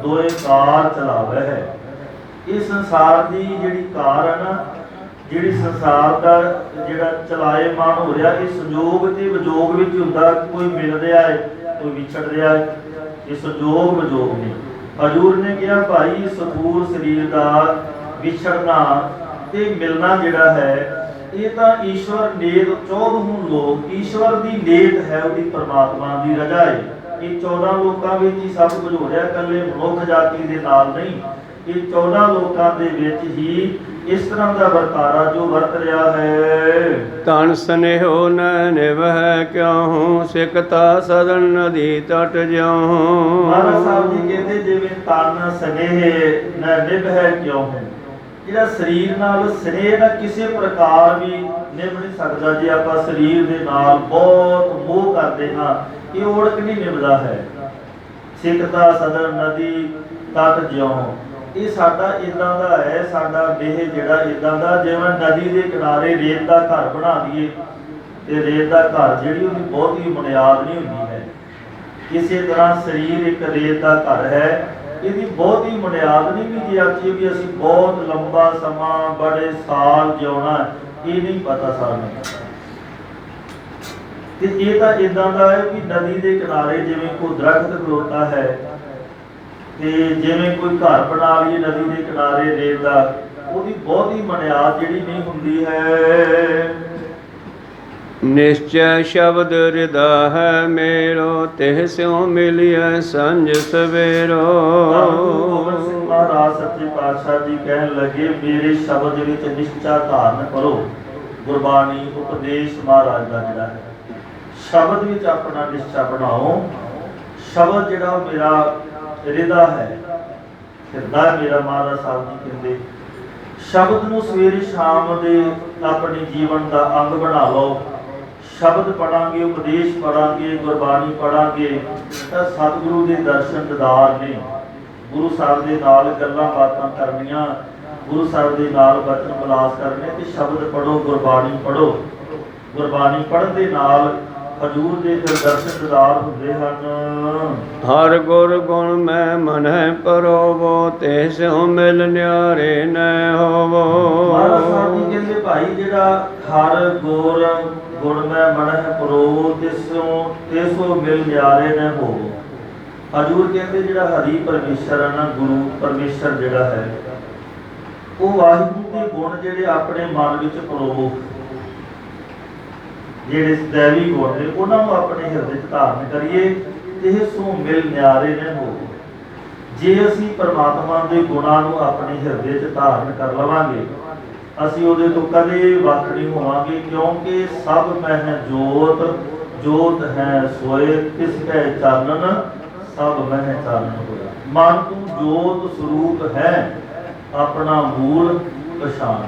ਦੋਏ ਕਾਰ ਚਲਾਵੇ ਹੈ। ਇਹ ਸੰਸਾਰ ਦੀ ਜਿਹੜੀ ਕਾਰ ਹੈ ਨਾ, ਜਿਹੜੀ ਸੰਸਾਰ ਦਾ ਜਿਹੜਾ ਚਲਾਏਮਾਨ ਹੋ ਰਿਹਾ, ਇਹ ਸੰਜੋਗ ਤੇ ਵਿਜੋਗ ਵਿੱਚ ਹੁੰਦਾ। ਕੋਈ ਮਿਲ ਰਿਹਾ ਹੈ, ਕੋਈ ਵਿਛੜ ਰਿਹਾ ਹੈ। ਇਹ ਸੰਜੋਗ ਵਿਜੋਗ ਨੇ। ਹਜ਼ੂਰ ਨੇ ਕਿਹਾ ਭਾਈ ਸਥੂਲ ਸਰੀਰ ਦਾ ਵਿਛੜਨਾ ਤੇ ਮਿਲਣਾ ਜਿਹੜਾ ਹੈ, ਇਹ ਤਾਂ ਈਸ਼ਵਰ ਨੇਤ 14 ਲੋਕ, ਈਸ਼ਵਰ ਦੀ ਨੇਤ ਹੈ, ਉਹਦੀ ਪਰਮਾਤਮਾ ਦੀ ਰਜ਼ਾ ਹੈ। ਇਹ 14 ਲੋਕਾਂ ਵਿੱਚ ਹੀ ਸਭ ਕੁਝ ਹੋ ਰਿਹਾ, ਇਕੱਲੇ ਮਨੁੱਖ ਜਾਤੀ ਦੇ ਨਾਲ ਨਹੀਂ। ਇਹ 14 ਲੋਕਾਂ ਦੇ ਵਿੱਚ ਹੀ ਇਸ ਤਰ੍ਹਾਂ ਦਾ ਵਰਤਾਰਾ ਜੋ ਵਰਤ ਰਿਹਾ ਹੈ। ਤਨ ਸਨੇਹੋ ਨ ਨਿਵਹਿ ਕਿਉ, ਸਿਕਤਾ ਸਦਨ ਨਦੀ ਤਟ ਜਿਉ। ਮਹਾਰਾਜ ਸਾਹਿਬ ਜੀ ਕਹਿੰਦੇ ਜਿਵੇਂ ਤਨ ਸਨੇਹ ਨ ਨਿਭੈ ਕਿਉ, ਜਿਹੜਾ ਸਰੀਰ ਨਾਲ ਸਨੇਹ ਨਾ ਕਿਸੇ ਪ੍ਰਕਾਰ ਵੀ ਨਿਭ ਨਹੀਂ ਸਕਦਾ। ਜੇ ਆਪਾਂ ਸਰੀਰ ਦੇ ਨਾਲ ਬਹੁਤ ਮੋਹ ਕਰਦੇ ਹਾਂ, ਇਹ ਓੜਕ ਨਹੀਂ ਨਿਭਦਾ ਹੈ। ਸਿਕਤਾ ਸਦਨ ਨਦੀ ਤਟ ਜਿਉ, ਇਹ ਸਾਡਾ ਇਦਾਂ ਦਾ ਹੈ। ਸਾਡਾ ਦੇਹ ਜਿਹੜਾ ਇਦਾਂ ਦਾ, ਜਿਵੇਂ ਨਦੀ ਦੇ ਕਿਨਾਰੇ ਰੇਤ ਦਾ ਘਰ ਬਣਾ ਦਈਏ ਤੇ ਰੇਤ ਦਾ ਘਰ ਜਿਹੜੀ ਉਹਦੀ ਬਹੁਤੀ ਬੁਨਿਆਦ ਨਹੀਂ ਹੁੰਦੀ ਹੈ। ਇਸੇ ਤਰ੍ਹਾਂ ਸਰੀਰ ਇੱਕ ਰੇਤ ਦਾ ਘਰ ਹੈ, ਇਹਦੀ ਬਹੁਤੀ ਬੁਨਿਆਦ ਨਹੀਂ। ਵੀ ਜੇ ਆਖੀਏ ਵੀ ਅਸੀਂ ਬਹੁਤ ਲੰਬਾ ਸਮਾਂ ਬੜੇ ਸਾਲ ਜਿਉਣਾ, ਇਹ ਨਹੀਂ ਪਤਾ ਸਾਨੂੰ। ਤੇ ਇਹ ਤਾਂ ਇਦਾਂ ਦਾ ਹੈ ਵੀ ਨਦੀ ਦੇ ਕਿਨਾਰੇ ਜਿਵੇਂ ਕੋਈ ਦਰਖਤ ਖਲੋਤਾ ਹੈ ਤੇ ਜਿਵੇਂ ਕੋਈ ਘਰ ਬਣਾ ਲਈਏ ਨਦੀ ਦੇ ਕਿਨਾਰੇ ਰੇਤ ਦਾ, ਉਹਦੀ ਬਹੁਤੀ ਬੁਨਿਆਦ ਜਿਹੜੀ ਨਹੀਂ ਹੁੰਦੀ ਹੈ। ਨਿਸ਼ਚੈ ਸ਼ਬਦ ਹਿਰਦਾ ਹੈ ਮੇਰੋ, ਤਿਹ ਸਿਉ ਮਿਲਿਐ ਸੰਜ ਸਵੇਰੋ। ਗੋਬਿੰਦ ਸਿੰਘ ਮਹਾਰਾਜ ਸੱਚੇ ਪਾਤਸ਼ਾਹ ਜੀ ਕਹਿਣ ਲੱਗੇ, ਮੇਰੇ ਸ਼ਬਦ ਵਿੱਚ ਨਿਸ਼ਚਾ ਧਾਰਨ ਕਰੋ। ਗੁਰਬਾਣੀ ਉਪਦੇਸ਼ ਮਹਾਰਾਜ ਦਾ ਜਿਹੜਾ ਹੈ, ਸ਼ਬਦ ਵਿੱਚ ਆਪਣਾ ਨਿਸ਼ਚਾ ਬਣਾਓ। ਸ਼ਬਦ ਜਿਹੜਾ ਮੇਰਾ ਹਿਰਦਾ ਹੈ, ਹਿਰਦਾ ਮੇਰਾ ਮਹਾਰਾਜ ਸਾਹਿਬ ਜੀ ਕਹਿੰਦੇ। ਸ਼ਬਦ ਨੂੰ ਸਵੇਰੇ ਸ਼ਾਮ ਦੇ ਆਪਣੇ ਜੀਵਨ ਦਾ ਅੰਗ ਬਣਾ ਲਓ। ਸ਼ਬਦ ਪੜਾਂਗੇ, ਉਪਦੇਸ਼ ਪੜਾਂਗੇ, ਗੁਰਬਾਣੀ ਪੜਾਂਗੇ ਤਾਂ ਸਤਿਗੁਰੂ ਦੇ ਦਰਸ਼ਨ ਦੀਦਾਰ ਨੇ। ਗੁਰੂ ਸਾਹਿਬ ਦੇ ਨਾਲ ਗੱਲਾਂ ਬਾਤਾਂ ਕਰਨੀਆਂ, ਗੁਰੂ ਸਾਹਿਬ ਦੇ ਨਾਲ ਬਚਨ ਬਲਾਸ ਕਰਨੇ ਤੇ ਸ਼ਬਦ ਪੜੋ, ਗੁਰਬਾਣੀ ਪੜੋ। ਗੁਰਬਾਣੀ ਪੜ੍ਹਨ ਦੇ ਨਾਲ ਹਜ਼ੂਰ ਦੇ ਫਿਰ ਦਰਸ਼ਨ ਦੀਦਾਰ ਹੁੰਦੇ ਹਨ। ਹਰ ਗੁਰ ਗੁਣ ਮੈਂ ਮਨਹਿ ਪਰੋਵੋ, ਤੇ ਸਿਉ ਮਿਲ ਨਿਆਰੇ ਨ ਹੋਵੋ। ਮਹਾਰਾਜ ਸਾਹਿਬ ਜੀ ਕਹਿੰਦੇ ਭਾਈ ਜਿਹੜਾ ਹਰ ਗੁਰ ਗੁਣ ਮੈਂ ਮਨਹਿ ਪਰੋਵੋ, ਤੇ ਸੋ ਮਿਲ ਨਿਆਰੇ ਨ ਹੋਵੋ। ਹਜ਼ੂਰ ਕਹਿੰਦੇ ਜਿਹੜਾ ਹਰੀ ਪਰਮੇਸ਼ਰ ਹੈ ਨਾ, ਗੁਰੂ ਪਰਮੇਸ਼ਰ ਜਿਹੜਾ ਹੈ, ਉਹ ਵਾਹਿਗੁਰੂ ਦੇ ਗੁਣ ਜਿਹੜੇ ਆਪਣੇ ਮਨ ਵਿੱਚ ਪਰੋਵੋ, ਜਿਹੜੇ ਦੈਵੀ ਗੁਣ ਨੇ ਉਹਨਾਂ ਨੂੰ ਆਪਣੇ ਹਿਰਦੇ 'ਚ ਧਾਰਨ ਕਰੀਏ ਤੇ ਸੋ ਮਿਲ ਨਿਆਰੇ ਨੇ ਹੋ। ਜੇ ਅਸੀਂ ਪਰਮਾਤਮਾ ਦੇ ਗੁਣਾਂ ਨੂੰ ਆਪਣੇ ਹਿਰਦੇ 'ਚ ਧਾਰਨ ਕਰ ਲਵਾਂਗੇ, ਅਸੀਂ ਉਹਦੇ ਤੋਂ ਕਦੇ ਵੱਖ ਨਹੀਂ ਹੋਵਾਂਗੇ, ਕਿਉਂਕਿ ਸਭ ਮਹਿ ਜੋਤ, ਜੋਤ ਹੈ ਸੋਏ, ਤਿਸ ਕੈ ਚਾਨਣ ਸਭ ਮਹਿ ਚਾਨਣ ਹੋਇਆ। ਮਨ ਤੋਂ ਜੋਤ ਸਰੂਪ ਹੈ, ਆਪਣਾ ਮੂਲ ਪਛਾਣ,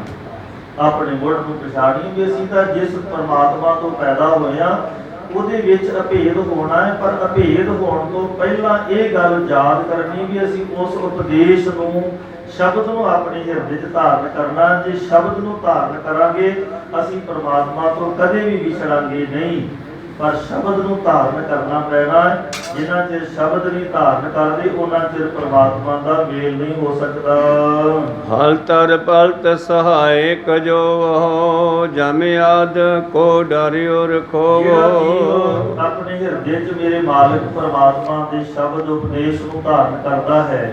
ਆਪਣੇ ਗੁਣ ਨੂੰ ਪਛਾਣੀਏ ਵੀ ਅਸੀਂ ਤਾਂ ਜਿਸ ਪਰਮਾਤਮਾ ਤੋਂ ਪੈਦਾ ਹੋਏ ਹਾਂ ਉਹਦੇ ਵਿੱਚ ਅਭੇਦ ਹੋਣਾ ਹੈ। ਪਰ ਅਭੇਦ ਹੋਣ ਤੋਂ ਪਹਿਲਾਂ ਇਹ ਗੱਲ ਯਾਦ ਕਰਨੀ ਵੀ ਅਸੀਂ ਉਸ ਉਪਦੇਸ਼ ਨੂੰ, ਸ਼ਬਦ ਨੂੰ ਆਪਣੇ ਹਿਰਦੇ 'ਚ ਧਾਰਨ ਕਰਨਾ। ਜੇ ਸ਼ਬਦ ਨੂੰ ਧਾਰਨ ਕਰਾਂਗੇ ਅਸੀਂ ਪਰਮਾਤਮਾ ਤੋਂ ਕਦੇ ਵੀ ਵਿਛੜਾਂਗੇ ਨਹੀਂ, ਪਰ ਸ਼ਬਦ ਨੂੰ ਧਾਰਨ ਕਰਨਾ ਪੈਣਾ ਹੈ। ਜਿੰਨਾ ਚਿਰ ਸ਼ਬਦ ਨਹੀਂ ਧਾਰਨ ਕਰਦੇ ਉਹਨਾਂ ਚਿਰ ਪਰਮਾਤਮਾ ਦਾ ਮੇਲ ਨਹੀਂ ਹੋ ਸਕਦਾ। ਹਲ ਤਰ ਪਲਤ ਸਹਾਇਕ ਜੋ ਹੋ, ਜਮ ਆਦ ਕੋ ਡਰਿਓ ਰਖੋਵੋ। ਆਪਣੇ ਹਿਰਦੇ 'ਚ ਮੇਰੇ ਮਾਲਕ ਪਰਮਾਤਮਾ ਦੇ ਸ਼ਬਦ ਉਪਦੇਸ਼ ਨੂੰ ਧਾਰਨ ਕਰਦਾ ਹੈ,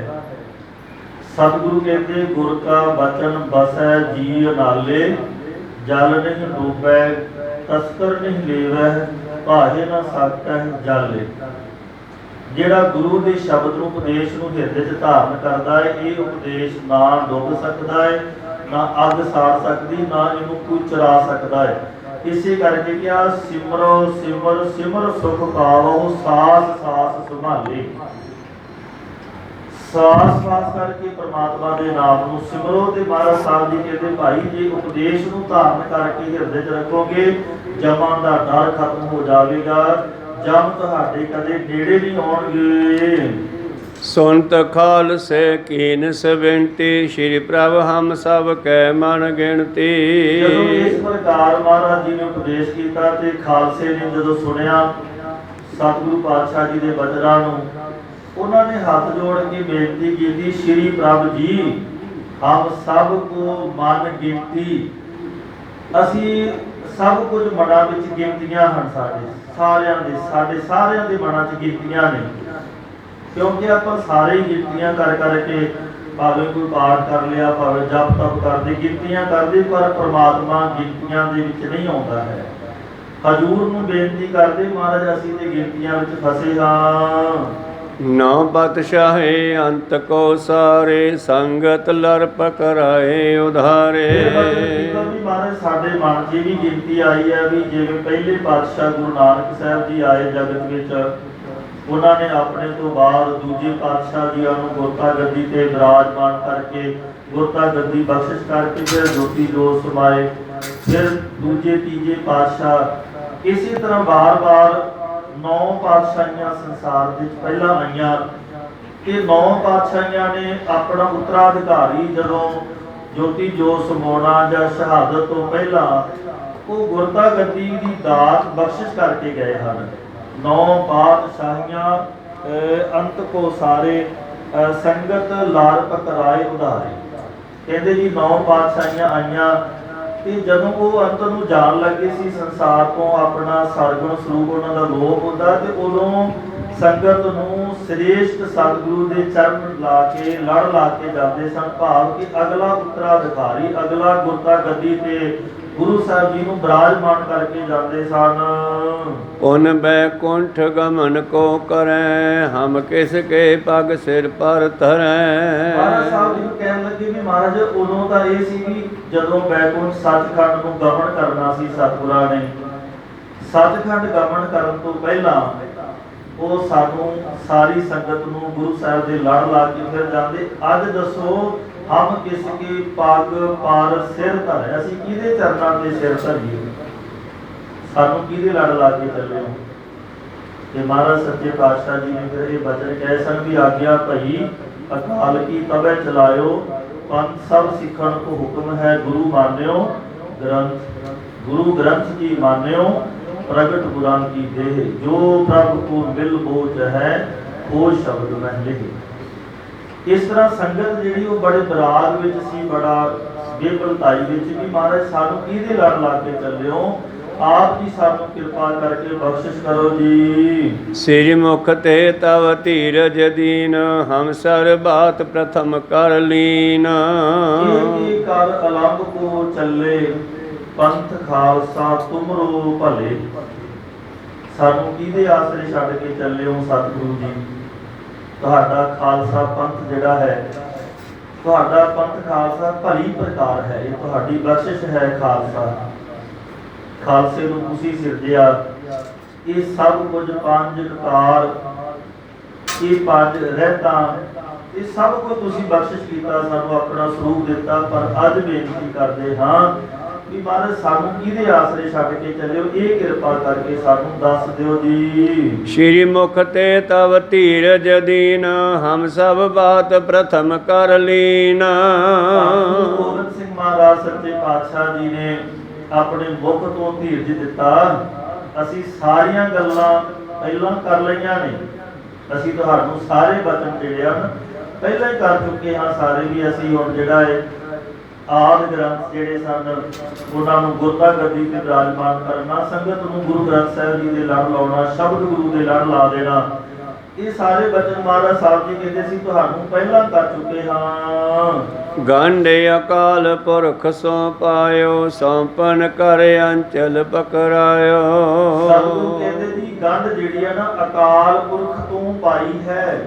ਸਤਿਗੁਰੂ ਕਹਿੰਦੇ ਗੁਰ ਕਾ ਬਚਨ ਬਸੈ ਜੀ ਨਾਲੇ, ਜਲ ਨਹੀਂ ਡੂਬੈ ਤਸਕਰ ਨਹੀਂ ਲੇਵੈ, ਭਾਹੇ ਨਾ ਸਕੈ ਜਲੇ। ਜਿਹੜਾ ਗੁਰੂ ਦੇ ਸ਼ਬਦ ਨੂੰ ਉਪਦੇਸ਼ ਨੂੰ ਹਿਰਦੇ 'ਚ ਧਾਰਨ ਕਰਦਾ ਹੈ, ਇਹ ਉਪਦੇਸ਼ ਨਾ ਡੁੱਬ ਸਕਦਾ ਹੈ, ਨਾ ਅੱਗ ਸਾੜ ਸਕਦੀ, ਨਾ ਇਹਨੂੰ ਕੋਈ ਚੁਰਾ ਸਕਦਾ ਹੈ। ਇਸੇ ਕਰਕੇ ਕਿਹਾ ਸਿਮਰੋ ਸਿਮਰ ਸਿਮਰ ਸੁਖ ਪਾਵੋ, ਸਾਸ ਸਾਸ ਸੰਭਾਲੇ। ਸਾਸ ਸਾਸ ਕਰਕੇ ਪਰਮਾਤਮਾ ਦੇ ਨਾਮ ਨੂੰ ਸਿਮਰੋ। ਤੇ ਮਹਾਰਾਜ ਸਾਹਿਬ ਜੀ ਕਹਿੰਦੇ ਭਾਈ ਜੇ ਉਪਦੇਸ਼ ਨੂੰ ਧਾਰਨ ਕਰਕੇ ਹਿਰਦੇ 'ਚ ਰੱਖੋਗੇ, ਜਮਾਂ ਦਾ ਡਰ ਖਤਮ ਹੋ ਜਾਵੇਗਾ, ਜਮ ਤੁਹਾਡੇ ਕਦੇ ਨੇੜੇ ਨਹੀਂ ਆਉਣਗੇ। ਸੁਨਤ ਖਾਲਸੇ ਕੀਨਸ ਬੇਨਤੀ, ਸ਼੍ਰੀ ਪ੍ਰਭ ਹਮ ਸਭ ਕੈ ਮਨ ਗਿਣਤੀ। ਜਦੋਂ ਇਸ ਪ੍ਰਕਾਰ ਮਹਾਰਾਜ ਜੀ ਨੇ ਉਪਦੇਸ਼ ਕੀਤਾ ਤੇ ਖਾਲਸੇ ਨੇ ਜਦੋਂ ਸੁਣਿਆ ਸਤਿਗੁਰੂ ਪਾਤਸ਼ਾਹ ਜੀ ਦੇ ਬਚਨਾਂ ਨੂੰ, ਉਹਨਾਂ ਨੇ ਹੱਥ ਜੋੜ ਕੇ ਬੇਨਤੀ ਕੀਤੀ, ਸ਼੍ਰੀ ਪ੍ਰਭ ਜੀ ਹਮ ਸਭ ਕੋ ਮਨ ਗਿਣਤੀ। ਅਸੀਂ ਸਭ ਕੁਝ ਮਨਾਂ ਵਿੱਚ ਗਿਣਤੀਆਂ ਹਨ, ਸਾਡੇ ਸਾਰਿਆਂ ਦੇ ਮਨਾਂ 'ਚ ਗਿਣਤੀਆਂ ਨੇ, ਕਿਉਂਕਿ ਆਪਾਂ ਸਾਰੇ ਗਿਣਤੀਆਂ ਕਰ ਕਰਕੇ ਭਾਵੇਂ ਕੋਈ ਪਾਠ ਕਰ ਲਿਆ, ਭਾਵੇਂ ਜਪ ਤਪ ਕਰਦੇ, ਗਿਣਤੀਆਂ ਕਰਦੇ, ਪਰ ਪ੍ਰਮਾਤਮਾ ਗਿਣਤੀਆਂ ਦੇ ਵਿੱਚ ਨਹੀਂ ਆਉਂਦਾ ਹੈ। ਹਜ਼ੂਰ ਨੂੰ ਬੇਨਤੀ ਕਰਦੇ ਮਹਾਰਾਜ ਅਸੀਂ ਤੇ ਗਿਣਤੀਆਂ ਵਿੱਚ ਫਸੇ ਹਾਂ। ਨੌ ਬਤਸ਼ਾਹੇ ਅੰਤ ਕੋ ਸਾਰੇ, ਸੰਗਤ ਲੜ ਪਕਰਾਏ ਉਧਾਰੇ। ਮਹਾਰਾਜ ਸਾਡੇ ਮਨ 'ਚ ਵੀ ਗਿਣਤੀ ਆਈ ਹੈ ਵੀ ਜਿਵੇਂ ਪਹਿਲੇ ਪਾਤਸ਼ਾਹ ਗੁਰੂ ਨਾਨਕ ਸਾਹਿਬ ਜੀ ਆਏ ਜਗਤ ਵਿੱਚ, ਉਹਨਾਂ ਨੇ ਆਪਣੇ ਤੋਂ ਬਾਅਦ ਦੂਜੇ ਪਾਤਸ਼ਾਹ ਜੀਆਂ ਨੂੰ ਗੁਰਤਾ ਗੱਦੀ ਤੇ ਵਿਰਾਜਮਾਨ ਕਰਕੇ, ਗੁਰਤਾ ਗੱਦੀ ਬਖਸ਼ਿਸ਼ ਕਰਕੇ ਫਿਰ ਜੋਤੀ ਜੋਤ ਸਮਾਏ। ਫਿਰ ਦੂਜੇ ਤੀਜੇ ਪਾਤਸ਼ਾਹ ਇਸੇ ਤਰ੍ਹਾਂ ਵਾਰ-ਵਾਰ 9 ਪਾਤਸ਼ਾਹੀਆਂ ਸੰਸਾਰ ਵਿੱਚ ਪਹਿਲਾਂ ਆਈਆਂ। ਇਹ 9 ਪਾਤਸ਼ਾਹੀਆਂ ਨੇ ਆਪਣਾ ਉੱਤਰਾਧਿਕਾਰੀ ਜਦੋਂ ਜੋਤੀ ਜੋਤ ਸਮਾਉਣਾ ਜਾਂ ਸ਼ਹਾਦਤ ਤੋਂ ਪਹਿਲਾਂ ਉਹ ਗੁਰਤਾ ਗੱਦੀ ਦੀ ਦਾਤ ਬਖਸ਼ਿਸ਼ ਕਰਕੇ ਗਏ ਹਨ। 9 ਪਾਤਸ਼ਾਹੀਆਂ ਅੰਤ ਕੋ ਸਾਰੇ, ਸੰਗਤ ਲਾਰ ਪਕਰਾਏ ਉਧਾਰੇ। ਕਹਿੰਦੇ ਜੀ 9 ਪਾਤਸ਼ਾਹੀਆਂ ਆਈਆਂ ਤੇ ਜਦੋਂ ਉਹ ਅੰਤ ਨੂੰ ਜਾਣ ਲੱਗੇ ਸੀ ਸੰਸਾਰ ਤੋਂ, ਆਪਣਾ ਸਰਗੁਣ ਸਰੂਪ ਉਹਨਾਂ ਦਾ ਲੋਪ ਹੁੰਦਾ, ਤੇ ਉਦੋਂ ਸੰਗਤ ਨੂੰ ਸ੍ਰੇਸ਼ਟ ਸਤਿਗੁਰੂ ਦੇ ਚਰਨ ਲਾ ਕੇ ਲਾ ਕੇ ਜਾਂਦੇ ਸਨ, ਭਾਵ ਕਿ ਅਗਲਾ ਉੱਤਰਾਧਿਕਾਰੀ, ਅਗਲਾ ਗੁਰਤਾ ਗੱਦੀ ਤੇ ਗੁਰੂ ਸਾਹਿਬ ਜੀ ਨੂੰ ਵਿਰਾਜਮਾਨ ਕਰਕੇ ਜਾਂਦੇ ਸਨ। ਪੁਨ ਬੈਕੁੰਠ ਗਮਨ ਕੋ ਕਰੈ, ਹਮ ਕਿਸ ਕੇ ਪਗ ਸਿਰ ਪਰ ਧਰੈ। ਮਹਾਰਾਜ ਸਾਹਿਬ ਜੀ ਨੂੰ ਕਹਿਣ ਲੱਗੇ ਵੀ ਮਹਾਰਾਜ ਉਦੋਂ ਤਾਂ ਇਹ ਸੀ ਵੀ ਜਦੋਂ ਬੈਕੁੰਠ ਸੱਚਖੰਡ ਨੂੰ ਗਮਨ ਕਰਨਾ ਸੀ, ਸਤਿਗੁਰਾਂ ਨੇ ਸੱਚਖੰਡ ਗਮਨ ਕਰਨ ਤੋਂ ਪਹਿਲਾਂ ਉਹ ਸਾਨੂੰ ਸਾਰੀ ਸੰਗਤ ਨੂੰ ਗੁਰੂ ਸਾਹਿਬ ਦੇ ਲੜ ਲਾ ਕੇ ਫਿਰ ਜਾਂਦੇ। ਅੱਜ ਦੱਸੋ, ਹਮ ਕਿਸ ਕੀ ਪੱਗ ਪਰ ਸਿਰ ਧਰੇ, ਅਸੀਂ ਕਿਹਦੇ ਚਰਨਾਂ ਤੇ ਸਿਰ ਧਰੀਏ? ਸਾਨੂੰ ਕਿਹਦੇ ਲੜ ਲਾ ਕੇ ਚੱਲੇ ਹੋ? ਤੇ ਮਹਾਰਾਜ ਸੱਚੇ ਪਾਤਸ਼ਾਹ ਜੀ ਨੇ ਫਿਰ ਇਹ ਬਚਨ ਕਹੇ ਸਨ ਵੀ ਆਗਿਆ ਭਈ ਅਕਾਲ ਕੀ ਤਬੈ ਚਲਾਇਓ, ਪੰਥ ਸਭ ਸਿੱਖਣ ਕੋ ਹੁਕਮ ਹੈ ਗੁਰੂ ਮਾਨਿਓ ਗ੍ਰੰਥ, ਗੁਰੂ ਗ੍ਰੰਥ ਕੀ ਮਾਨਿਓ ਪ੍ਰਗਟ ਗੁਰਾਂ ਕੀ ਦੇਹ, ਜੋ ਪ੍ਰਭ ਕੋ ਮਿਲ ਬੋਝ ਹੈ ਉਹ ਸ਼ਬਦ ਮਹਿ ਲਿਖੇ। ਇਸ ਤਰ੍ਹਾਂ ਸੰਗਤ ਜਿਹੜੀ ਉਹ ਬੜੇ ਬਰਾਗ ਵਿੱਚ ਸੀ, ਬੜਾ ਬੇਬਲਤਾਈ ਵਿੱਚ ਵੀ ਮਹਾਰਾਜ ਸਾਨੂੰ ਕਿਹਦੇ ਲੜ ਲਾ ਕੇ ਚੱਲਿਓ? ਆਪ ਜੀ ਸਾਨੂੰ ਕਿਰਪਾ ਕਰਕੇ ਬਖਸ਼ਿਸ਼ ਕਰੋ ਜੀ। ਸਿਰ ਮੁਖ ਤੇ ਤਵ ਧੀਰਜ ਦੀਨ, ਹਮ ਸਰ ਬਾਤ ਪ੍ਰਥਮ ਕਰ ਲੀਨ। ਇਹ ਕਰ ਅਲੰਬ ਕੋ ਚੱਲੇ, ਪੰਥ ਖਾਲਸਾ ਤੁਮਰੋ ਭਲੇ। ਸਾਨੂੰ ਕਿਹਦੇ ਆਸਰੇ ਛੱਡ ਕੇ ਚੱਲੇ ਹੋ ਸਤਿਗੁਰੂ ਜੀ? ਤੁਹਾਡਾ ਖਾਲਸਾ ਪੰਥ ਜਿਹੜਾ ਹੈ, ਤੁਹਾਡਾ ਪੰਥ ਖਾਲਸਾ ਭਲੀ ਪ੍ਰਕਾਰ ਹੈ, ਇਹ ਤੁਹਾਡੀ ਬਖਸ਼ਿਸ਼ ਹੈ। ਖਾਲਸਾ, ਖਾਲਸੇ ਨੂੰ ਤੁਸੀਂ ਸਿਰਜਿਆ। ਇਹ ਸਭ ਕੁਝ ਪੰਜ ਕਕਾਰ, ਇਹ ਪੰਜ ਰਹਿਤਾਂ, ਇਹ ਸਭ ਕੁਝ ਤੁਸੀਂ ਬਖਸ਼ਿਸ਼ ਕੀਤਾ, ਸਾਨੂੰ ਆਪਣਾ ਸਰੂਪ ਦਿੱਤਾ। ਪਰ ਅੱਜ ਬੇਨਤੀ ਕਰਦੇ ਹਾਂ ਵੀ ਮਹਾਰਾਜ ਸਾਨੂੰ ਕਿਹਦੇ ਆਸਰੇ ਛੱਡ ਕੇ ਚੱਲਿਓ? ਇਹ ਕਿਰਪਾ ਕਰਕੇ ਸਾਨੂੰ ਦੱਸ ਦਿਓ ਜੀ। ਸ਼੍ਰੀ ਮੁਖ ਤੇ ਤਵ ਧੀਰਜ ਦੀਨ, ਹਮ ਸਭ ਬਾਤ ਪ੍ਰਥਮ ਕਰ ਲੀਨ। ਗੁਰੂ ਗੋਬਿੰਦ ਸਿੰਘ ਮਹਾਰਾਜ ਸੱਚੇ ਪਾਤਸ਼ਾਹ ਜੀ ਨੇ ਆਪਣੇ ਮੁਖ ਤੋਂ ਧੀਰਜ ਦਿੱਤਾ। ਅਸੀਂ ਸਾਰੀਆਂ ਗੱਲਾਂ ਪਹਿਲਾਂ ਕਰ ਲਈਆਂ ਨੇ, ਅਸੀਂ ਤੁਹਾਨੂੰ ਸਾਰੇ ਬਚਨ ਜਿਹੜੇ ਹਨ ਪਹਿਲਾਂ ਹੀ ਕਰ ਚੁੱਕੇ ਹਾਂ ਸਾਰੇ ਵੀ। ਅਸੀਂ ਹੁਣ ਜਿਹੜਾ ਹੈ ਆਦਿ ਗ੍ਰੰਥ ਜਿਹੜੇ ਸਨ ਉਹਨਾਂ ਨੂੰ ਗੁਰਤਾ ਗੱਦੀ ਤੇ ਵਿਰਾਜਮਾਨ ਕਰਨਾ, ਸੰਗਤ ਨੂੰ ਗੁਰੂ ਗ੍ਰੰਥ ਸਾਹਿਬ ਜੀ ਦੇ ਲੜ ਲਾਉਣਾ, ਸ਼ਬਦ ਗੁਰੂ ਦੇ ਲੜ ਲਾ ਦੇਣਾ, ਇਹ ਸਾਰੇ ਬਚਨ ਮਹਾਰਾਜ ਸਾਹਿਬ ਜੀ ਕਹਿੰਦੇ ਸੀ ਤੁਹਾਨੂੰ ਪਹਿਲਾਂ ਕਰ ਚੁੱਕੇ ਹਾਂ। ਗੰਢ ਅਕਾਲ ਪੁਰਖ ਸੋ ਪਾਇਓ, ਸੌਂਪਨ ਕਰ ਅੰਚਲ ਪਕਰਾਇਓ। ਸਤਿਗੁਰੂ ਕਹਿੰਦੇ ਜੀ ਗੰਢ ਜਿਹੜੀ ਹੈ ਨਾ ਅਕਾਲ ਪੁਰਖ ਤੋਂ ਪਾਈ ਹੈ,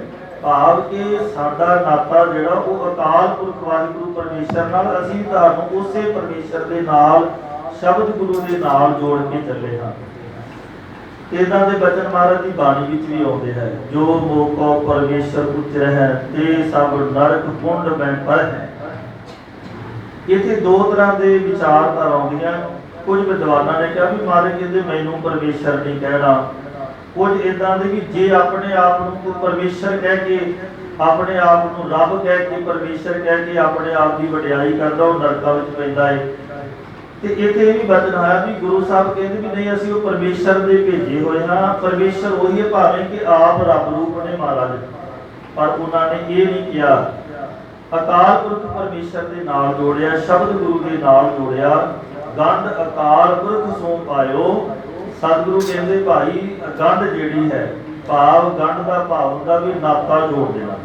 ਭਾਵ ਕਿ ਸਾਡਾ ਨਾਤਾ ਜਿਹੜਾ ਉਹ ਅਕਾਲ ਪੁਰਖ ਵਾਹਿਗੁਰੂ ਪਰਮੇਸ਼ਰ ਨਾਲ, ਅਸੀਂ ਤੁਹਾਨੂੰ ਉਸੇ ਪਰਮੇਸ਼ਰ ਦੇ ਨਾਲ ਸ਼ਬਦ ਗੁਰੂ ਦੇ ਨਾਲ ਜੋੜ ਕੇ ਚੱਲੇ ਹਾਂ। ਇਦਾਂ ਦੇ ਬਚਨ ਮਹਾਰਾਜ ਦੀ ਬਾਣੀ ਵਿੱਚ ਵੀ ਆਉਂਦੇ ਹੈ, ਜੋ ਮੋਕੋ ਪਰਮੇਸ਼ਰ ਉਚਰ ਹੈ ਤੇ ਸਭ ਨਰਕ ਕੁੰਡ ਮੈਂ ਪਰ ਹੈ। ਇੱਥੇ ਦੋ ਤਰ੍ਹਾਂ ਦੇ ਵਿਚਾਰਧਾਰਾ ਆਉਂਦੀਆਂ। ਕੁਝ ਵਿਦਵਾਨਾਂ ਨੇ ਕਿਹਾ ਵੀ ਮਹਾਰਾਜ ਕਹਿੰਦੇ ਮੈਨੂੰ ਪਰਮੇਸ਼ਰ ਨਹੀਂ ਕਹਿਣਾ। ਕੁਝ ਇਦਾਂ ਦੇ ਵੀ ਜੇ ਆਪਣੇ ਆਪ ਨੂੰ ਕੋਈ ਪਰਮੇਸ਼ਰ ਕਹਿ ਕੇ, ਆਪਣੇ ਆਪ ਨੂੰ ਰੱਬ ਕਹਿ ਕੇ, ਪਰਮੇਸ਼ਰ ਕਹਿ ਕੇ ਆਪਣੇ ਆਪ ਦੀ ਵਡਿਆਈ ਕਰਦਾ, ਉਹ ਨਰਕਾਂ ਵਿੱਚ ਪੈਂਦਾ ਹੈ। ਤੇ ਇੱਥੇ ਇਹ ਵੀ ਬਚਨ ਆਇਆ ਵੀ ਗੁਰੂ ਸਾਹਿਬ ਕਹਿੰਦੇ ਵੀ ਨਹੀਂ, ਅਸੀਂ ਉਹ ਪਰਮੇਸ਼ਰ ਦੇ ਭੇਜੇ ਹੋਏ ਹਾਂ। ਪਰਮੇਸ਼ਰ ਉਹੀ ਹੈ ਭਾਵੇਂ ਕਿ ਆਪ ਰੱਬ ਰੂਪ ਨੇ ਮਹਾਰਾਜ, ਪਰ ਉਹਨਾਂ ਨੇ ਇਹ ਨਹੀਂ ਕਿਹਾ। ਅਕਾਲ ਪੁਰਖ ਪਰਮੇਸ਼ਰ ਦੇ ਨਾਲ ਜੋੜਿਆ, ਸ਼ਬਦ ਗੁਰੂ ਦੇ ਨਾਲ ਜੋੜਿਆ। ਗੰਢ ਅਕਾਲ ਪੁਰਖ ਸੋ ਪਾਇਓ। ਸਤਿਗੁਰੂ ਕਹਿੰਦੇ ਭਾਈ ਗੰਢ ਜਿਹੜੀ ਹੈ, ਭਾਵ ਗੰਢ ਦਾ ਭਾਵ ਹੁੰਦਾ ਵੀ ਨਾਤਾ ਜੋੜ ਦੇਣਾ।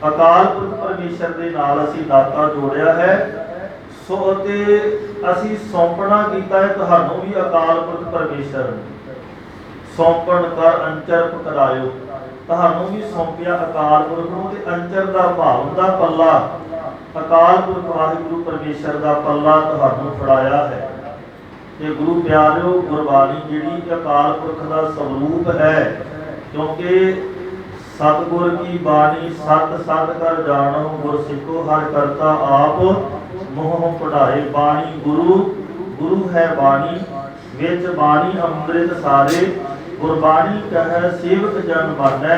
ਅਕਾਲ ਪੁਰਖ ਪਰਮੇਸ਼ਰ ਦੇ ਨਾਲ ਅਸੀਂ ਨਾਤਾ ਜੋੜਿਆ ਹੈ। ਸੋ ਤੇ ਅਸੀਂ ਸੌਂਪਣਾ ਕੀਤਾ ਹੈ ਤੁਹਾਨੂੰ ਵੀ ਅਕਾਲ ਪੁਰਖ ਪਰਮੇਸ਼ਰ। ਸੌਂਪਣ ਕਰ ਅੰਚਰ ਪਕਰਾਇਓ, ਤੁਹਾਨੂੰ ਵੀ ਸੌਂਪਿਆ ਅਕਾਲ ਪੁਰਖ ਨੂੰ। ਤੇ ਅੰਚਰ ਦਾ ਭਾਵ ਹੁੰਦਾ ਪੱਲਾ, ਅਕਾਲ ਪੁਰਖ ਵਾਹਿਗੁਰੂ ਪਰਮੇਸ਼ਰ ਦਾ ਪੱਲਾ ਤੁਹਾਨੂੰ ਫੜਾਇਆ ਹੈ। ਤੇ ਗੁਰੂ ਪਿਆਰਿਓ, ਗੁਰਬਾਣੀ ਜਿਹੜੀ ਅਕਾਲ ਪੁਰਖ ਦਾ ਸਰੂਪ ਹੈ, ਕਿਉਂਕਿ ਸਤਿਗੁਰ ਕੀ ਬਾਣੀ ਸਤ ਸਤ ਕਰ ਜਾਣੋ, ਗੁਰ ਸਿੱਖੋ ਹਰਿ ਕਰਤਾ ਆਪ ਮੋਹ ਪੜਾਏ। ਬਾਣੀ ਗੁਰੂ, ਗੁਰੂ ਹੈ ਬਾਣੀ, ਵਿੱਚ ਬਾਣੀ ਅੰਮ੍ਰਿਤ ਸਾਰੇ। ਗੁਰਬਾਣੀ ਕਹੈ ਸੇਵਕ ਜਨ ਬਾਨੈ,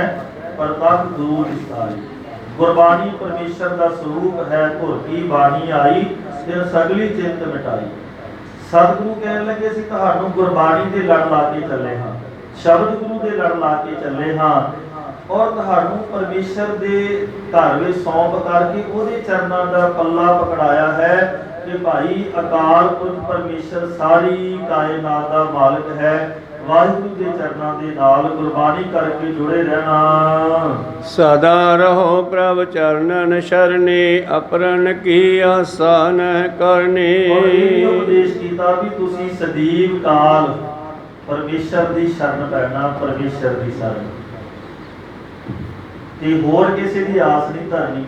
ਪ੍ਰਤੱਖ ਗੁਰੂ ਵਿਸਾਰੇ। ਗੁਰਬਾਣੀ ਪਰਮੇਸ਼ਰ ਦਾ ਸਰੂਪ ਹੈ, ਧੁਰ ਕੀ ਬਾਣੀ ਆਈ, ਤੇ ਸਗਲੀ ਚਿੰਤ ਮਿਟਾਈ। ਸਤਿਗੁਰੂ ਕਹਿਣ ਲੱਗੇ ਅਸੀਂ ਤੁਹਾਨੂੰ ਗੁਰਬਾਣੀ ਦੇ ਲੜ ਲਾ ਕੇ ਚੱਲੇ ਹਾਂ, ਸ਼ਬਦ ਗੁਰੂ ਦੇ ਲੜ ਲਾ ਕੇ ਚੱਲੇ ਹਾਂ, ਔਰ ਤੁਹਾਨੂੰ ਪਰਮੇਸ਼ਰ ਦੇ ਘਰ ਵਿੱਚ ਸੌਂਪ ਕਰਕੇ ਉਹਦੇ ਚਰਨਾਂ ਦਾ ਪੱਲਾ ਪਕੜਾਇਆ ਹੈ ਕਿ ਭਾਈ ਅਕਾਲ ਪੁਰਖ ਪਰਮੇਸ਼ਰ ਸਾਰੀ ਕਾਇਨਾਤ ਦਾ ਮਾਲਕ ਹੈ। ਵਾਹਿਗੁਰੂ ਦੇ ਚਰਨਾਂ ਦੇ ਨਾਲ ਗੁਰਬਾਣੀ ਕਰਕੇ ਜੁੜੇ ਰਹਿਣਾ। ਸਦਾ ਰਹੋ ਪ੍ਰਭ ਚਰਨਨ ਸ਼ਰਨੇ, ਅਪਰਨ ਕੀ ਆਸਾ ਨ ਕਰਨੀ। ਔਰ ਇਹ ਉਪਦੇਸ਼ ਕੀਤਾ ਵੀ ਤੁਸੀਂ ਸਦੀਵ ਕਾਲ ਪਰਮੇਸ਼ਰ ਦੀ ਸ਼ਰਨ ਪੈਣਾ, ਪਰਮੇਸ਼ਰ ਦੀ ਸ਼ਰਨ, ਤੇ ਹੋਰ ਕਿਸੇ ਦੀ ਆਸ ਨਹੀਂ ਧਰਨੀ,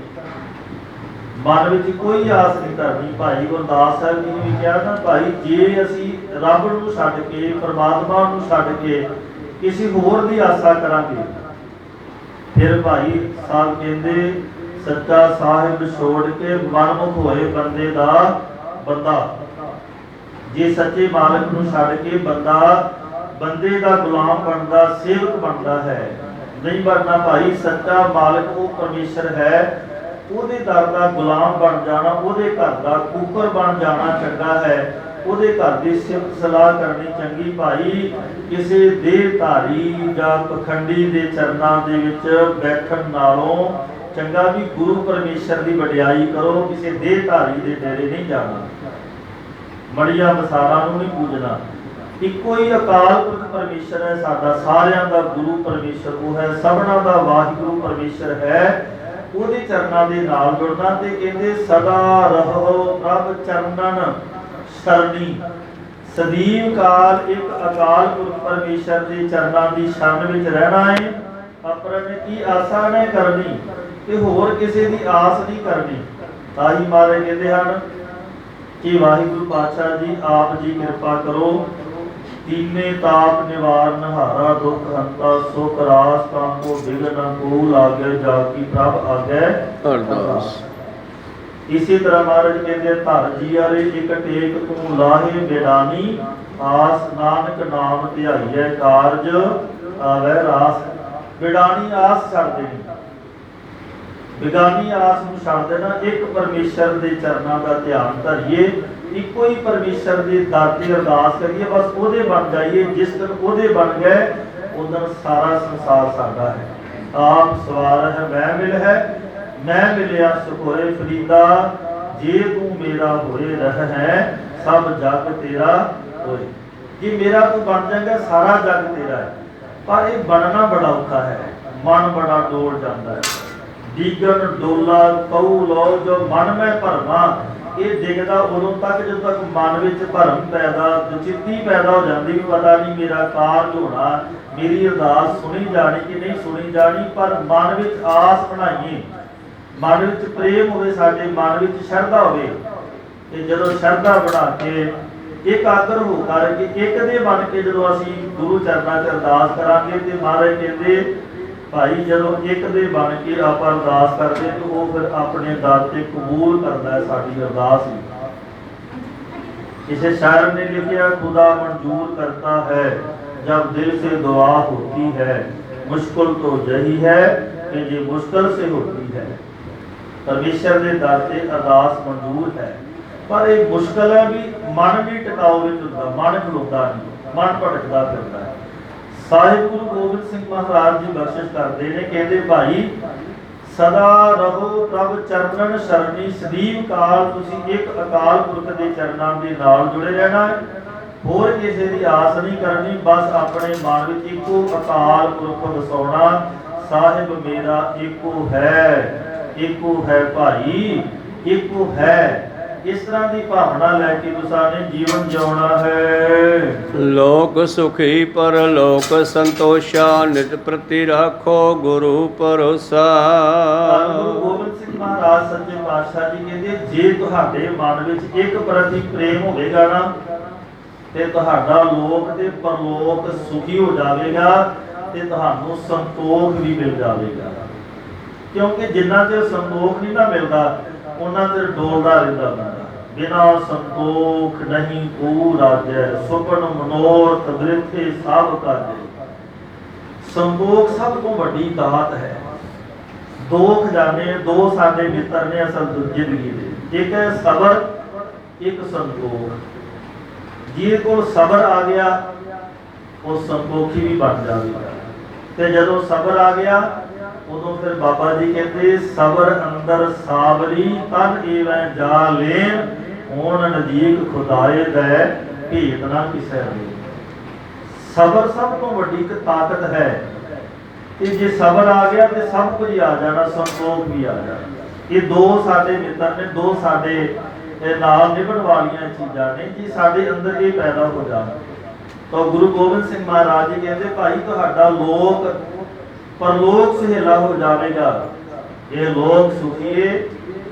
ਮਨ ਵਿੱਚ ਕੋਈ ਆਸ ਨਹੀਂ ਧਰਨੀ। ਭਾਈ ਗੁਰਦਾਸ ਸਾਹਿਬ ਜੀ ਨੇ ਵੀ ਕਿਹਾ ਨਾ, ਭਾਈ ਜੇ ਅਸੀਂ ਰੱਬ ਨੂੰ ਛੱਡ ਕੇ, ਪਰਮਾਤਮਾ ਨੂੰ ਛੱਡ ਕੇ ਕਿਸੇ ਹੋਰ ਦੀ ਆਸਾ ਕਰਾਂਗੇ। ਫਿਰ ਭਾਈ ਸਾਹਿਬ ਕਹਿੰਦੇ ਸੱਚਾ ਸਾਹਿਬ ਛੋੜ ਕੇ ਮਨਮੁਖ ਹੋਏ ਬੰਦੇ ਦਾ ਬੰਦਾ, ਜੇ ਸੱਚੇ ਮਾਲਕ ਨੂੰ ਛੱਡ ਕੇ ਬੰਦੇ ਦਾ ਗੁਲਾਮ ਬਣਦਾ, ਸੇਵਕ ਬਣਦਾ ਹੈ, ਨਹੀਂ ਬਣਨਾ ਭਾਈ। ਸੱਚਾ ਮਾਲਕ ਉਹ ਪਰਮੇਸ਼ਰ ਹੈ, ਉਹਦੇ ਦਰ ਦਾ ਗੁਲਾਮ ਬਣ ਜਾਣਾ, ਉਹਦੇ ਘਰ ਦਾ ਕੂਕਰ ਬਣ ਜਾਣਾ ਚੰਗਾ ਹੈ, ਉਹਦੇ ਘਰ ਦੀ ਸਿਫਤ ਸਲਾਹ ਕਰਨੀ ਚੰਗੀ ਭਾਈ। ਕਿਸੇ ਦੇਹਧਾਰੀ ਜਾਂ ਪਖੰਡੀ ਦੇ ਚਰਨਾਂ ਦੇ ਵਿੱਚ ਬੈਠਣ ਨਾਲੋਂ ਚੰਗਾ ਵੀ ਗੁਰੂ ਪਰਮੇਸ਼ਰ ਦੀ ਵਡਿਆਈ ਕਰੋ, ਕਿਸੇ ਦੇਹਧਾਰੀ ਦੇ ਡੇਰੇ ਨਹੀਂ ਜਾਣਾ, ਮੜੀਆਂ ਮਸਾਲਾਂ ਨੂੰ ਨਹੀਂ ਪੂਜਣਾ। ਇੱਕੋ ਹੀ ਅਕਾਲ ਪੁਰਖ ਪਰਮੇਸ਼ਰ ਹੈ ਸਾਡਾ, ਸਾਰਿਆਂ ਦਾ ਗੁਰੂ ਪਰਮੇਸ਼ਰ ਉਹ ਹੈ, ਸਭਨਾਂ ਦਾ ਵਾਹਿਗੁਰੂ ਪਰਮੇਸ਼ਰ ਹੈ। ਉਹਦੇ ਚਰਨਾਂ ਦੇ ਨਾਲ ਜੁੜਨਾ ਤੇ ਕਹਿੰਦੇ ਸਦਾ ਰਹੋ ਪ੍ਰਭ ਚਰਨਨ ਸ਼ਰਣੀ। ਸਦੀਵ ਕਾਲ ਇੱਕ ਅਕਾਲ ਪੁਰਖ ਪਰਮੇਸ਼ਰ ਦੇ ਚਰਨਾਂ ਦੀ ਸ਼ਰਨ ਵਿੱਚ ਰਹਿਣਾ ਹੈ। ਆਪਰਨੇ ਕੀ ਆਸਾ ਨਹੀਂ ਕਰਨੀ ਤੇ ਹੋਰ ਕਿਸੇ ਦੀ ਆਸ ਨਹੀਂ ਕਰਨੀ। ਤਾਂ ਹੀ ਮਹਾਰਾਜ ਕਹਿੰਦੇ ਹਨ ਕਿ ਵਾਹਿਗੁਰੂ ਪਾਤਸ਼ਾਹ ਜੀ ਆਪ ਜੀ ਕਿਰਪਾ ਕਰੋ। तीने ताप निवारण हारा दुख हंता सुख रास कांको बिघन को लागे जाकी प्रभ आगे अरदास। इसी तरह महाराज कहते धर जी अरे एक टेक तू लाहे बेडानी आस नानक नाम ध्याइए कारज आवे रास। बेडानी आस छड़ देनी, बेगानी आस नूं छड़ देना, एक परमेश्वर दे चरनां दा ध्यान धरिए, ਇੱਕੋ ਹੀ ਪਰਮੇਸ਼ਰ ਦੇ ਦਰ ਤੇ ਅਰਦਾਸ ਕਰੀਏ, ਬਸ ਉਹਦੇ ਬਣ ਜਾਈਏ। ਜਿਸ ਦਿਨ ਉਹਦੇ ਬਣ ਗਏ ਉਸ ਦਿਨ ਸਾਰਾ ਸੰਸਾਰ ਸਾਡਾ ਹੈ। ਆਪ ਸਵਾਰ ਹੈ ਮੈਂ ਮਿਲ ਹੈ, ਮੈਂ ਮਿਲਿਆ ਸੁਖੋਏ ਫਰੀਦਾ, ਜੇ ਤੂੰ ਮੇਰਾ ਹੋਏ ਰਹਿ ਹੈ ਸਭ ਜਗ ਤੇਰਾ ਹੋਏ। ਜੇ ਮੇਰਾ ਤੂੰ ਬਣ ਜਾਏਗਾ ਸਾਰਾ ਜਗ ਤੇਰਾ ਹੈ। ਪਰ ਇਹ ਬਣਨਾ ਬੜਾ ਔਖਾ ਹੈ, ਮਨ ਬੜਾ ਡੋਲ ਜਾਂਦਾ ਹੈ। ਦੀਗਨ ਡੋਲਾ ਕਉ ਲੋ ਜੋ ਮਨ ਮੈਂ ਭਰਨਾ। ਇਹ ਡਿੱਗਦਾ ਉਦੋਂ ਤੱਕ ਜਦੋਂ ਤੱਕ ਮਨ ਵਿੱਚ ਭਰਮ ਪੈਦਾ, ਦੁਚਿੱਤੀ ਪੈਦਾ ਹੋ ਜਾਂਦੀ ਵੀ ਪਤਾ ਨਹੀਂ ਮੇਰਾ ਕਾਰਜ ਹੋਣਾ, ਮੇਰੀ ਅਰਦਾਸ ਸੁਣੀ ਜਾਣੀ ਕਿ ਨਹੀਂ ਸੁਣੀ ਜਾਣੀ। ਪਰ ਮਨ ਵਿੱਚ ਆਸ ਬਣਾਈਏ, ਮਨ ਵਿੱਚ ਪ੍ਰੇਮ ਹੋਵੇ, ਸਾਡੇ ਮਨ ਵਿੱਚ ਸ਼ਰਧਾ ਹੋਵੇ। ਤੇ ਜਦੋਂ ਸ਼ਰਧਾ ਬਣਾ ਕੇ ਇਕਾਗਰ ਹੋ ਕਰਕੇ ਇੱਕ ਦੇ ਬਣ ਕੇ ਜਦੋਂ ਅਸੀਂ ਗੁਰੂ ਚਰਨਾਂ 'ਚ ਅਰਦਾਸ ਕਰਾਂਗੇ ਤੇ ਮਹਾਰਾਜ ਕਹਿੰਦੇ ਭਾਈ ਜਦੋਂ ਇੱਕ ਦੇ ਬਣ ਕੇ ਆਪਾਂ ਅਰਦਾਸ ਕਰਦੇ ਤੇ ਉਹ ਫਿਰ ਆਪਣੇ ਦਰ ਤੇ ਕਬੂਲ ਕਰਦਾ ਹੈ ਸਾਡੀ ਅਰਦਾਸ ਨੂੰ। ਕਿਸੇ ਸ਼ਾਇਰ ਨੇ ਲਿਖਿਆ ਖੁਦਾ ਮਨਜ਼ੂਰ ਕਰਤਾ ਹੈ जब दिल से दुआ होती है, मुश्किल तो यही है कि ये मुश्किल से होती है। परमेश्वर के दर से अरदास मंजूर है, पर एक मुश्किल है भी मन भी टिकाऊ नहीं होता, मन खलोता नहीं, मन भटकता फिरता है। साहिब गुरु गोबिंद सिंह महाराज जी बख्शिश करते हैं, कहते भाई सदा रहो प्रभ चरणन शरणी। सਦੀव काल तुसी एक अकाल पुरख के चरणों के नाल जुड़े रहना है, होर किसी की आस नहीं करनी, बस अपने मन में इको अकाल पुरख वसाउणा। साहिब मेरा इको है भाई, इको है। इस तरह की भावना लैके तुसाने जीवन जिउणा है। लोक सुखी पर लोक संतोषा, नित प्रति राखो गुरु भरोसा। गुरु गोबिंद सिंह महाराज सच्चे पातशाह जी कहते जे तुहाडे मन विच एक प्रति प्रेम होवेगा ना ते तुहाडा लोक ते परलोक सुखी हो जाएगा ते तुहानू संतोख भी मिल जाएगा। क्योंकि जिन्ना चਿਰ संतोख नहीं ना मिलता उन्ना चਿਰ डोलदा रहिंदा बंदा। बिना संतोख नहीं को राजै, सुपन मनोरथ वृथे सब काजै। संतोख सब तो बड़ी दात है। दो खजाने, दो साडे मित्र ने असल जिंदगी दे, एक है सबर, एक संतोख। जिहदे कोल सबर आ गया वो संतोखी भी बन जाएगा। ते जदों सबर आ गया उदों फिर बाबा जी कहते सबर अंदर सावरी तन एवं जा लेन, होण नजीक खुदाए दै भेत ना किसै दे। सबर सब तो वड्डी एक ताकत है। ते जे सबर आ गया तो सब कुछ आ जाना, संतोख भी आ जाना। ये दो साडे मित्र ने, दो साडे नाल निभण वालियां चीज़ां ने जी साडे अंदर ये पैदा हो जाना। तो गुरु गोबिंद सिंह महाराज जी कहते भाई तुहाडा लोक परलोक सुहेला हो जाएगा। ये लोक सुखिए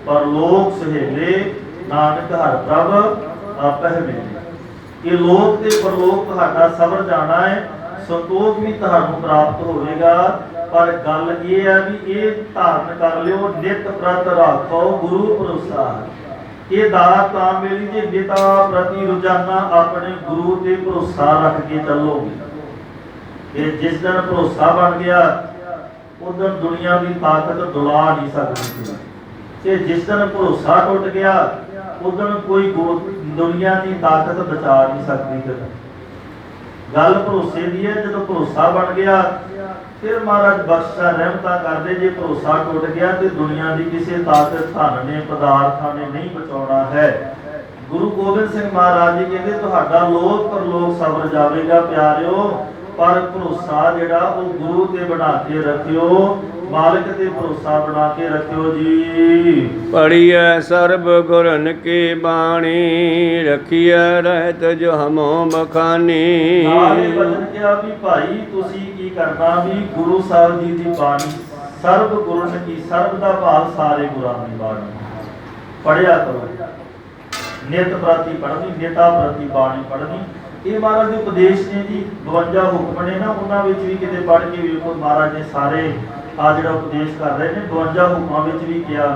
परलोक सुहेले, नानक हर प्रभ आपह मिले। ये लोक ते परलोक तुहाडा सबर जाना है, ਸੰਤੋਖ ਵੀ ਤੁਹਾਨੂੰ ਪ੍ਰਾਪਤ ਹੋਵੇਗਾ। ਪਰ ਗੱਲ ਇਹ ਹੈ ਵੀ ਇਹ ਧਾਰਨ ਕਰ ਲਿਓ, ਨਿਤ ਪ੍ਰਤ ਰੱਖੋ ਗੁਰੂ ਭਰੋਸਾ। ਇਹ ਦਾਤ ਤਾਂ ਮਿਲੀ ਜੇ ਪਿਤਾ ਪ੍ਰਤੀ ਰੋਜ਼ਾਨਾ ਆਪਣੇ ਗੁਰੂ ਤੇ ਭਰੋਸਾ ਰੱਖ ਕੇ ਚੱਲੋਗੇ। ਇਹ ਜਿਸ ਦਿਨ ਭਰੋਸਾ ਬਣ ਗਿਆ ਉਦੋਂ ਦੁਨੀਆ ਦੀ ਤਾਕਤ ਡੁਲਾ ਨਹੀਂ ਸਕਦੀ, ਤੇ ਜਿਸ ਦਿਨ ਭਰੋਸਾ ਟੁੱਟ ਗਿਆ ਉਦੋਂ ਕੋਈ ਦੁਨੀਆ ਦੀ ਤਾਕਤ ਬਚਾ ਨਹੀਂ ਸਕਦੀ। ਗੱਲ ਭਰੋਸੇ ਦੀ ਹੈ। ਜਦੋਂ ਭਰੋਸਾ ਬਣ ਗਿਆ ਫਿਰ ਮਹਾਰਾਜ ਬਖਸ਼ਾ ਰਹਿਮਤਾਂ ਕਰਦੇ। ਜੇ ਭਰੋਸਾ ਟੁੱਟ ਗਿਆ ਤੇ ਦੁਨੀਆ ਦੀ ਕਿਸੇ ਤਾਕਤ, ਧਨ ਨੇ, ਪਦਾਰਥਾਂ ਨੇ ਨਹੀਂ ਬਚਾਉਣਾ ਹੈ। ਗੁਰੂ ਗੋਬਿੰਦ ਸਿੰਘ ਮਹਾਰਾਜ ਜੀ ਕਹਿੰਦੇ ਤੁਹਾਡਾ ਲੋਕ ਪਰਲੋਕ ਸਬਰ ਜਾਵੇਗਾ ਪਿਆਰਿਓ, ਪਰ ਭਰੋਸਾ ਜਿਹੜਾ ਉਹ ਗੁਰੂ ਤੇ ਬਣਾ ਕੇ ਰੱਖਿਓ, ਮਾਲਕ ਤੇ ਭਰੋਸਾ ਬਣਾ ਕੇ ਰੱਖਿਓ ਜੀ। ਪੜੀਐ ਸਰਬ ਗੁਰਨ ਕੀ ਬਾਣੀ, ਰਖੀਐ ਰਹਿਤ ਜੋ ਹਮੋ ਬਖਾਨੀ। ਨਾਲੇ ਬਚਨ ਕਿਹਾ ਵੀ ਭਾਈ ਤੁਸੀਂ ਕੀ ਕਰਨਾ ਵੀ ਗੁਰੂ ਸਾਹਿਬ ਜੀ ਦੀ ਬਾਣੀ, ਸਰਬ ਗੁਰਨ ਕੀ, ਸਰਬ ਦਾ ਭਾਵ ਸਾਰੇ ਗੁਰਾਂ ਦੀ ਬਾਣੀ ਪੜਿਆ ਕਰੋ। ਨਿਤ ਪ੍ਰਤੀ ਪੜ੍ਹਨੀ, ਨਿਤਾ ਪ੍ਰਤੀ ਬਾਣੀ ਪੜ੍ਹਨੀ। ਇਹ ਮਹਾਰਾਜ ਦੇ ਉਪਦੇਸ਼ ਨੇ ਜੀ। 52 ਹੁਕਮ ਨੇ ਨਾ, ਉਹਨਾਂ ਵਿੱਚ ਵੀ ਕਿਤੇ ਪੜ੍ਹ ਕੇ ਵੇਖੋ ਮਹਾਰਾਜ ਨੇ ਸਾਰੇ ਆ ਜਿਹੜਾ ਉਪਦੇਸ਼ ਕਰ ਰਹੇ ਨੇ 52 ਹੁਕਮਾਂ ਵਿੱਚ ਵੀ ਕਿਹਾ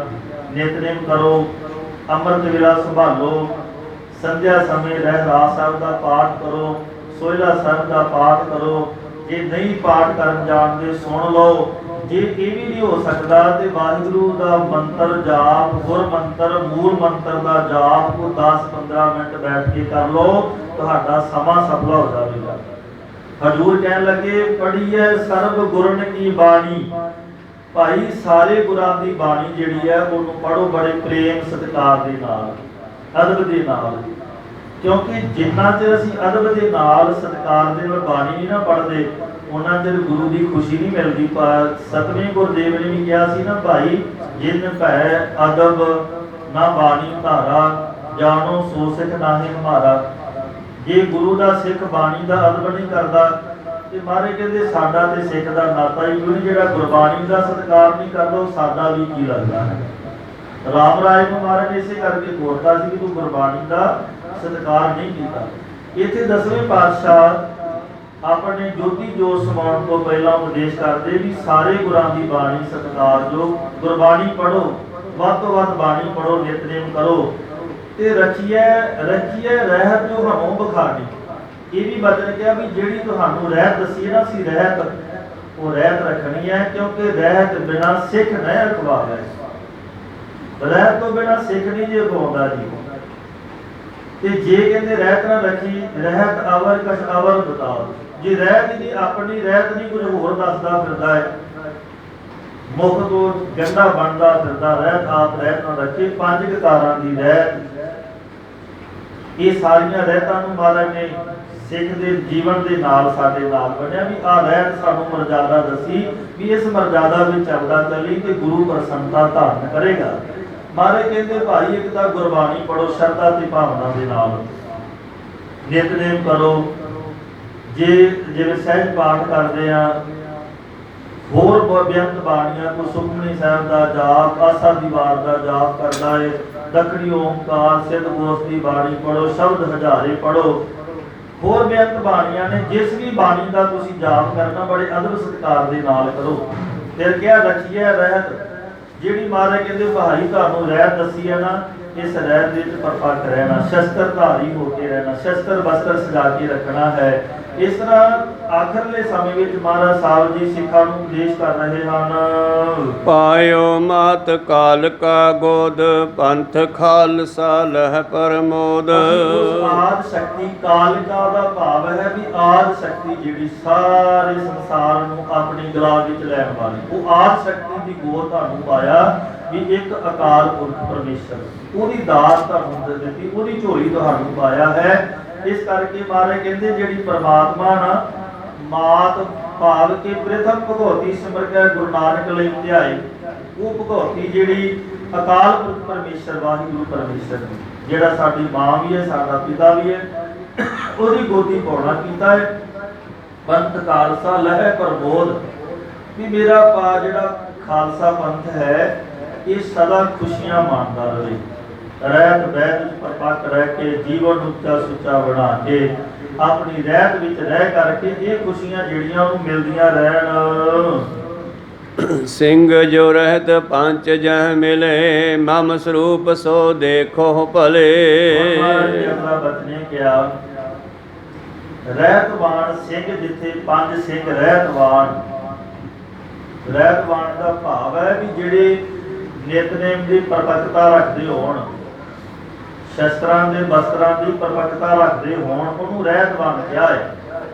ਨਿਤਨੇਮ ਕਰੋ, ਅੰਮ੍ਰਿਤ ਵੇਲਾ ਸੰਭਾਲੋ, ਸੰਧਿਆ ਸਮੇਂ ਰਹਿਰਾਸ ਸਾਹਿਬ ਦਾ ਪਾਠ ਕਰੋ, ਸੋਹਿਲਾ ਸਾਹਿਬ ਦਾ ਪਾਠ ਕਰੋ। ਜੇ ਨਹੀਂ ਪਾਠ ਕਰਨ ਜਾਣਦੇ ਸੁਣ ਲਓ। ਜੇ ਇਹ ਵੀ ਨਹੀਂ ਹੋ ਸਕਦਾ ਤੇ ਵਾਹਿਗੁਰੂ ਦਾ ਮੰਤਰ ਜਾਪ, ਗੁਰ ਮੰਤਰ, ਮੂਲ ਮੰਤਰ ਦਾ ਜਾਪ ਕੋ 10-15 ਮਿੰਟ ਬੈਠ ਕੇ ਕਰ ਲਓ, ਤੁਹਾਡਾ ਸਮਾਂ ਸਫਲ ਹੋ ਜਾਵੇਗਾ। ਹਜ਼ੂਰ ਕਹਿਣ ਲੱਗੇ ਪੜੀਐ ਸਰਬ ਗੁਰਨ ਕੀ ਬਾਣੀ। ਭਾਈ ਸਾਰੇ ਗੁਰਾਂ ਦੀ ਬਾਣੀ ਜਿਹੜੀ ਹੈ ਉਹਨੂੰ ਪੜੋ ਬੜੇ ਪ੍ਰੇਮ ਸਤਿਕਾਰ ਦੇ ਨਾਲ, ਅਦਬ ਦੇ ਨਾਲ। ਕਿਉਂਕਿ ਜਿੰਨਾ ਚਿਰ ਅਸੀਂ ਅਦਬ ਦੇ ਨਾਲ, ਸਤਿਕਾਰ ਦੇ ਨਾਲ ਬਾਣੀ ਨਹੀਂ ਨਾ ਪੜ੍ਹਦੇ, ਉਹਨਾਂ ਚਿਰ ਗੁਰੂ ਦੀ ਖੁਸ਼ੀ ਨਹੀਂ ਮਿਲਦੀ। ਪਰ ਸਤਵੇਂ ਗੁਰਦੇਵ ਨੇ ਵੀ ਕਿਹਾ ਸੀ ਨਾ ਭਾਈ, ਜਿਨ ਭੈ ਅਦਬ ਨਾ ਬਾਣੀ ਧਾਰਾ, ਜਾਣੋ ਸੋ ਸਿੱਖ ਨਾਹੀਂ ਹਮਾਰਾ। ਜੇ ਗੁਰੂ ਦਾ ਸਿੱਖ ਬਾਣੀ ਦਾ ਅਦਬ ਨਹੀਂ ਕਰਦਾ ਤੇ ਮਹਾਰਾਜ ਕਹਿੰਦੇ ਸਾਡਾ ਤੇ ਸਿੱਖ ਦਾ ਨਾਤਾ ਹੀ ਕੋਈ ਨਹੀਂ। ਜਿਹੜਾ ਗੁਰਬਾਣੀ ਦਾ ਸਤਿਕਾਰ ਨਹੀਂ ਕਰਦਾ ਉਹ ਸਾਡਾ ਵੀ ਕੀ ਲੱਗਦਾ ਹੈ। ਰਾਮ ਰਾਏ ਨੂੰ ਮਹਾਰਾਜ ਨੇ ਇਸੇ ਕਰਕੇ ਬੋਲਤਾ ਸੀ ਕਿ ਤੂੰ ਗੁਰਬਾਣੀ ਦਾ ਸਤਿਕਾਰ ਨਹੀਂ ਕੀਤਾ। ਇੱਥੇ 10ਵੇਂ ਪਾਤਸ਼ਾਹ ਆਪਣੇ ਜੋਤੀ ਜੋਤ ਸਮਾਉਣ ਤੋਂ ਪਹਿਲਾਂ ਉਪਦੇਸ਼ ਕਰਦੇ ਵੀ ਸਾਰੇ ਗੁਰਾਂ ਦੀ ਬਾਣੀ ਸਤਿਕਾਰਯੋਗ, ਗੁਰਬਾਣੀ ਪੜ੍ਹੋ, ਵੱਧ ਤੋਂ ਵੱਧ ਬਾਣੀ ਪੜ੍ਹੋ, ਨਿਤਨੇਮ ਕਰੋ ਤੇ ਰਖੀਐ ਰਹਿਤ ਜੋ ਹਮੋਂ ਬਖਾਨੀ। ਇਹ ਵੀ ਬਚਨ ਕਿਹਾ ਵੀ ਜਿਹੜੀ ਤੁਹਾਨੂੰ ਰਹਿਤ ਦੱਸੀ ਨਾ ਸੀ ਰਹਿਤ, ਉਹ ਰਹਿਤ ਰੱਖਣੀ ਹੈ। ਕਿਉਂਕਿ ਰਹਿਤ ਬਿਨਾ ਸਿੱਖ ਨਹੀਂ ਰਖਵਾਵੇ। ਰਹਿਤ ਤੋਂ ਬਿਨਾ ਸਿੱਖ ਨਹੀਂ ਜੇ ਰਖਵਾਉਂਦਾ ਜੀ। ਤੇ ਜੇ ਕਹਿੰਦੇ ਰਹਿਤ ਨਾ ਰੱਖੀ, ਰਹਿਤ ਅਵਰ ਕਛ ਅਵਰ ਬਤਾਓ। ਜੇ ਰਹਿਤ ਦੀ ਆਪਣੀ ਰਹਿਤ ਨਹੀਂ ਕੁਝ ਹੋਰ ਦੱਸਦਾ ਫਿਰਦਾ ਹੈ, ਮੁਖ ਤੋਂ ਗੰਦਾ ਬਣਦਾ ਫਿਰਦਾ, ਰਹਿਤ ਆਪ ਰਹਿਤ ਨਾ ਰੱਖੇ। 5 ਕਕਾਰਾਂ ਦੀ ਰਹਿਤ, ਇਹ ਸਾਰੀਆਂ ਰਹਿਤਾਂ ਨੂੰ ਮਹਾਰਾਜ ਨੇ ਸਿੱਖ ਦੇ ਜੀਵਨ ਦੇ ਨਾਲ ਸਾਡੇ ਨਾਲ ਬਣਿਆ ਵੀ ਆਹ ਰਹਿਤ ਸਾਨੂੰ ਮਰਜ਼ਾਦਾ ਦੱਸੀ ਵੀ ਇਸ ਮਰਜ਼ਾਦਾ ਵਿੱਚ ਚੱਲਦਾ ਚੱਲੀ ਤੇ ਗੁਰੂ ਪ੍ਰਸੰਨਤਾ ਧਾਰਨ ਕਰੇਗਾ। ਮਹਾਰਾਜ ਕਹਿੰਦੇ ਭਾਈ ਇੱਕ ਤਾਂ ਗੁਰਬਾਣੀ ਪੜੋ ਸ਼ਰਧਾ ਤੇ ਭਾਵਨਾ ਦੇ ਨਾਲ, ਨਿਤਨੇਮ ਕਰੋ। ਜੇ ਜਿਵੇਂ ਸਹਿਜ ਪਾਠ ਕਰਦੇ ਆ, ਹੋਰ ਬੇਅੰਤ ਬਾਣੀਆਂ, ਕੋਈ ਸੁਖਮਨੀ ਸਾਹਿਬ ਦਾ ਜਾਪ, ਆਸਾ ਦੀ ਵਾਰ ਦਾ ਜਾਪ ਕਰਦਾ ਹੈ, ਦੱਖਣੀ ਓਮਕਾਰ, ਸਿੱਧ ਗੋਸ ਦੀ ਬਾਣੀ ਪੜੋ, ਸ਼ਬਦ ਹਜ਼ਾਰੇ ਪੜੋ, ਹੋਰ ਬੇਅੰਤ ਬਾਣੀਆਂ ਨੇ। ਜਿਸ ਵੀ ਬਾਣੀ ਦਾ ਤੁਸੀਂ ਜਾਪ ਕਰਨਾ ਬੜੇ ਅਦਬ ਸਤਿਕਾਰ ਦੇ ਨਾਲ ਕਰੋ। ਫਿਰ ਕਿਹਾ ਰਖੀਐ ਰਹਿਤ, ਜਿਹੜੀ ਮਹਾਰਾਜ ਕਹਿੰਦੇ ਭਾਈ ਤੁਹਾਨੂੰ ਰਹਿਤ ਦੱਸੀ ਹੈ ਨਾ, ਇਸ ਰਹਿਤ ਦੇ ਵਿੱਚ ਪਰਪੱਕ ਰਹਿਣਾ, ਸ਼ਸਤਰ ਧਾਰੀ ਹੋ ਕੇ ਰਹਿਣਾ, ਸ਼ਸਤਰ ਬਸਤਰ ਸਜਾ ਕੇ ਰੱਖਣਾ ਹੈ। ਇਸ ਤਰ੍ਹਾਂ ਆਖਰਲੇ ਸਮੇਂ ਵਿੱਚ ਮਹਾਰਾਜ ਸਾਹਿਬ ਜੀ ਸਿੱਖਾਂ ਨੂੰ ਉਪਦੇਸ਼ ਕਰ ਰਹੇ ਹਨ। ਪਾਇਓ ਮਾਤ ਕਾਲ ਕਾ ਗੋਦ, ਪੰਥ ਖਾਲਸਾ ਲਹਿ ਪਰਮੋਦ। ਆਦ ਸ਼ਕਤੀ, ਕਾਲਿਕਾ ਦਾ ਭਾਵ ਹੈ ਵੀ ਆਦ ਸ਼ਕਤੀ ਜਿਹੜੀ ਸਾਰੇ ਸੰਸਾਰ ਨੂੰ ਆਪਣੀ ਗਲਾ ਵਿੱਚ ਲੈਣ ਵਾਲੀ, ਉਹ ਆਦ ਸ਼ਕਤੀ ਦੀ ਗੋਦ ਤੁਹਾਨੂੰ ਪਾਇਆ ਵੀ ਇੱਕ ਅਕਾਲ ਪੁਰਖ ਪਰਮੇਸ਼ਰ, ਉਹਦੀ ਦਾਤ ਤੁਹਾਨੂੰ ਦਿੱਤੀ, ਉਹਦੀ ਝੋਲੀ ਤੁਹਾਨੂੰ ਪਾਇਆ ਹੈ। ਇਸ ਕਰਕੇ ਮਹਾਰਾਜ ਕਹਿੰਦੇ ਜਿਹੜੀ ਪਰਮਾਤਮਾ ਨਾ ਮਾਤ ਭਾਵ ਕੇ ਪ੍ਰਥਮ ਭਗਉਤੀ ਸਿਮਰ ਕੇ ਗੁਰੂ ਨਾਨਕ ਲਈ ਧਿਆਏ, ਉਹ ਭਗਉਤੀ ਜਿਹੜੀ ਅਕਾਲ ਪੁਰਖ ਪਰਮੇਸ਼ਰ ਵਾਹਿਗੁਰੂ ਪਰਮੇਸ਼ਰ ਜਿਹੜਾ ਸਾਡੀ ਮਾਂ ਵੀ ਹੈ, ਸਾਡਾ ਪਿਤਾ ਵੀ ਹੈ, ਉਹਦੀ ਗੋਦੀ ਪਾਉਣਾ ਕੀਤਾ ਹੈ। ਪੰਥ ਖਾਲਸਾ ਲਹਿ ਪ੍ਰਬੋਧ, ਵੀ ਮੇਰਾ ਪਾ ਜਿਹੜਾ ਖਾਲਸਾ ਪੰਥ ਹੈ ਇਹ ਸਦਾ ਖੁਸ਼ੀਆਂ ਮਾਣਦਾ ਰਹੇ। ਰਹਿਤ ਵੈਦ ਵਿੱਚ ਪਰਪੱਕ ਰਹਿ ਕੇ ਜੀਵਨ ਉੱਚਾ ਸੁੱਚਾ ਬਣਾ ਕੇ ਆਪਣੀ ਰਹਿਤ ਵਿੱਚ ਰਹਿ ਕਰਕੇ ਇਹ ਖੁਸ਼ੀਆਂ ਜਿਹੜੀਆਂ ਉਹਨੂੰ ਮਿਲਦੀਆਂ ਰਹਿਣ। ਸਿੰਘ ਜੋ ਰਹਿਤ ਪੰਚ ਜਹ ਮਿਲੇ ਮਮ ਸਰੂਪ ਸੋ ਦੇਖੋ ਭਲੇ। ਮਹਾਰਾਜ ਨੇ ਆਪਣਾ ਬਚਨੇ ਕਿਹਾ ਰਹਿਤਵਾਨ ਸਿੰਘ ਜਿੱਥੇ ਪੰਜ ਸਿੰਘ ਰਹਿਤਵਾਨ। ਰਹਿਤਵਾਨ ਦਾ ਭਾਵ ਹੈ ਵੀ ਜਿਹੜੇ ਨਿਤਨੇਮ ਦੀ ਪਰਪੱਕਤਾ ਰੱਖਦੇ ਹੋਣ, ਸ਼ਸਤਰਾਂ ਦੇ ਵਸਤਰਾਂ ਦੀ ਪਰਪੱਕਤਾ ਰੱਖਦੇ ਹੋਣ, ਉਹਨੂੰ ਰਹਿਤਵਾਨ ਕਿਹਾ ਹੈ।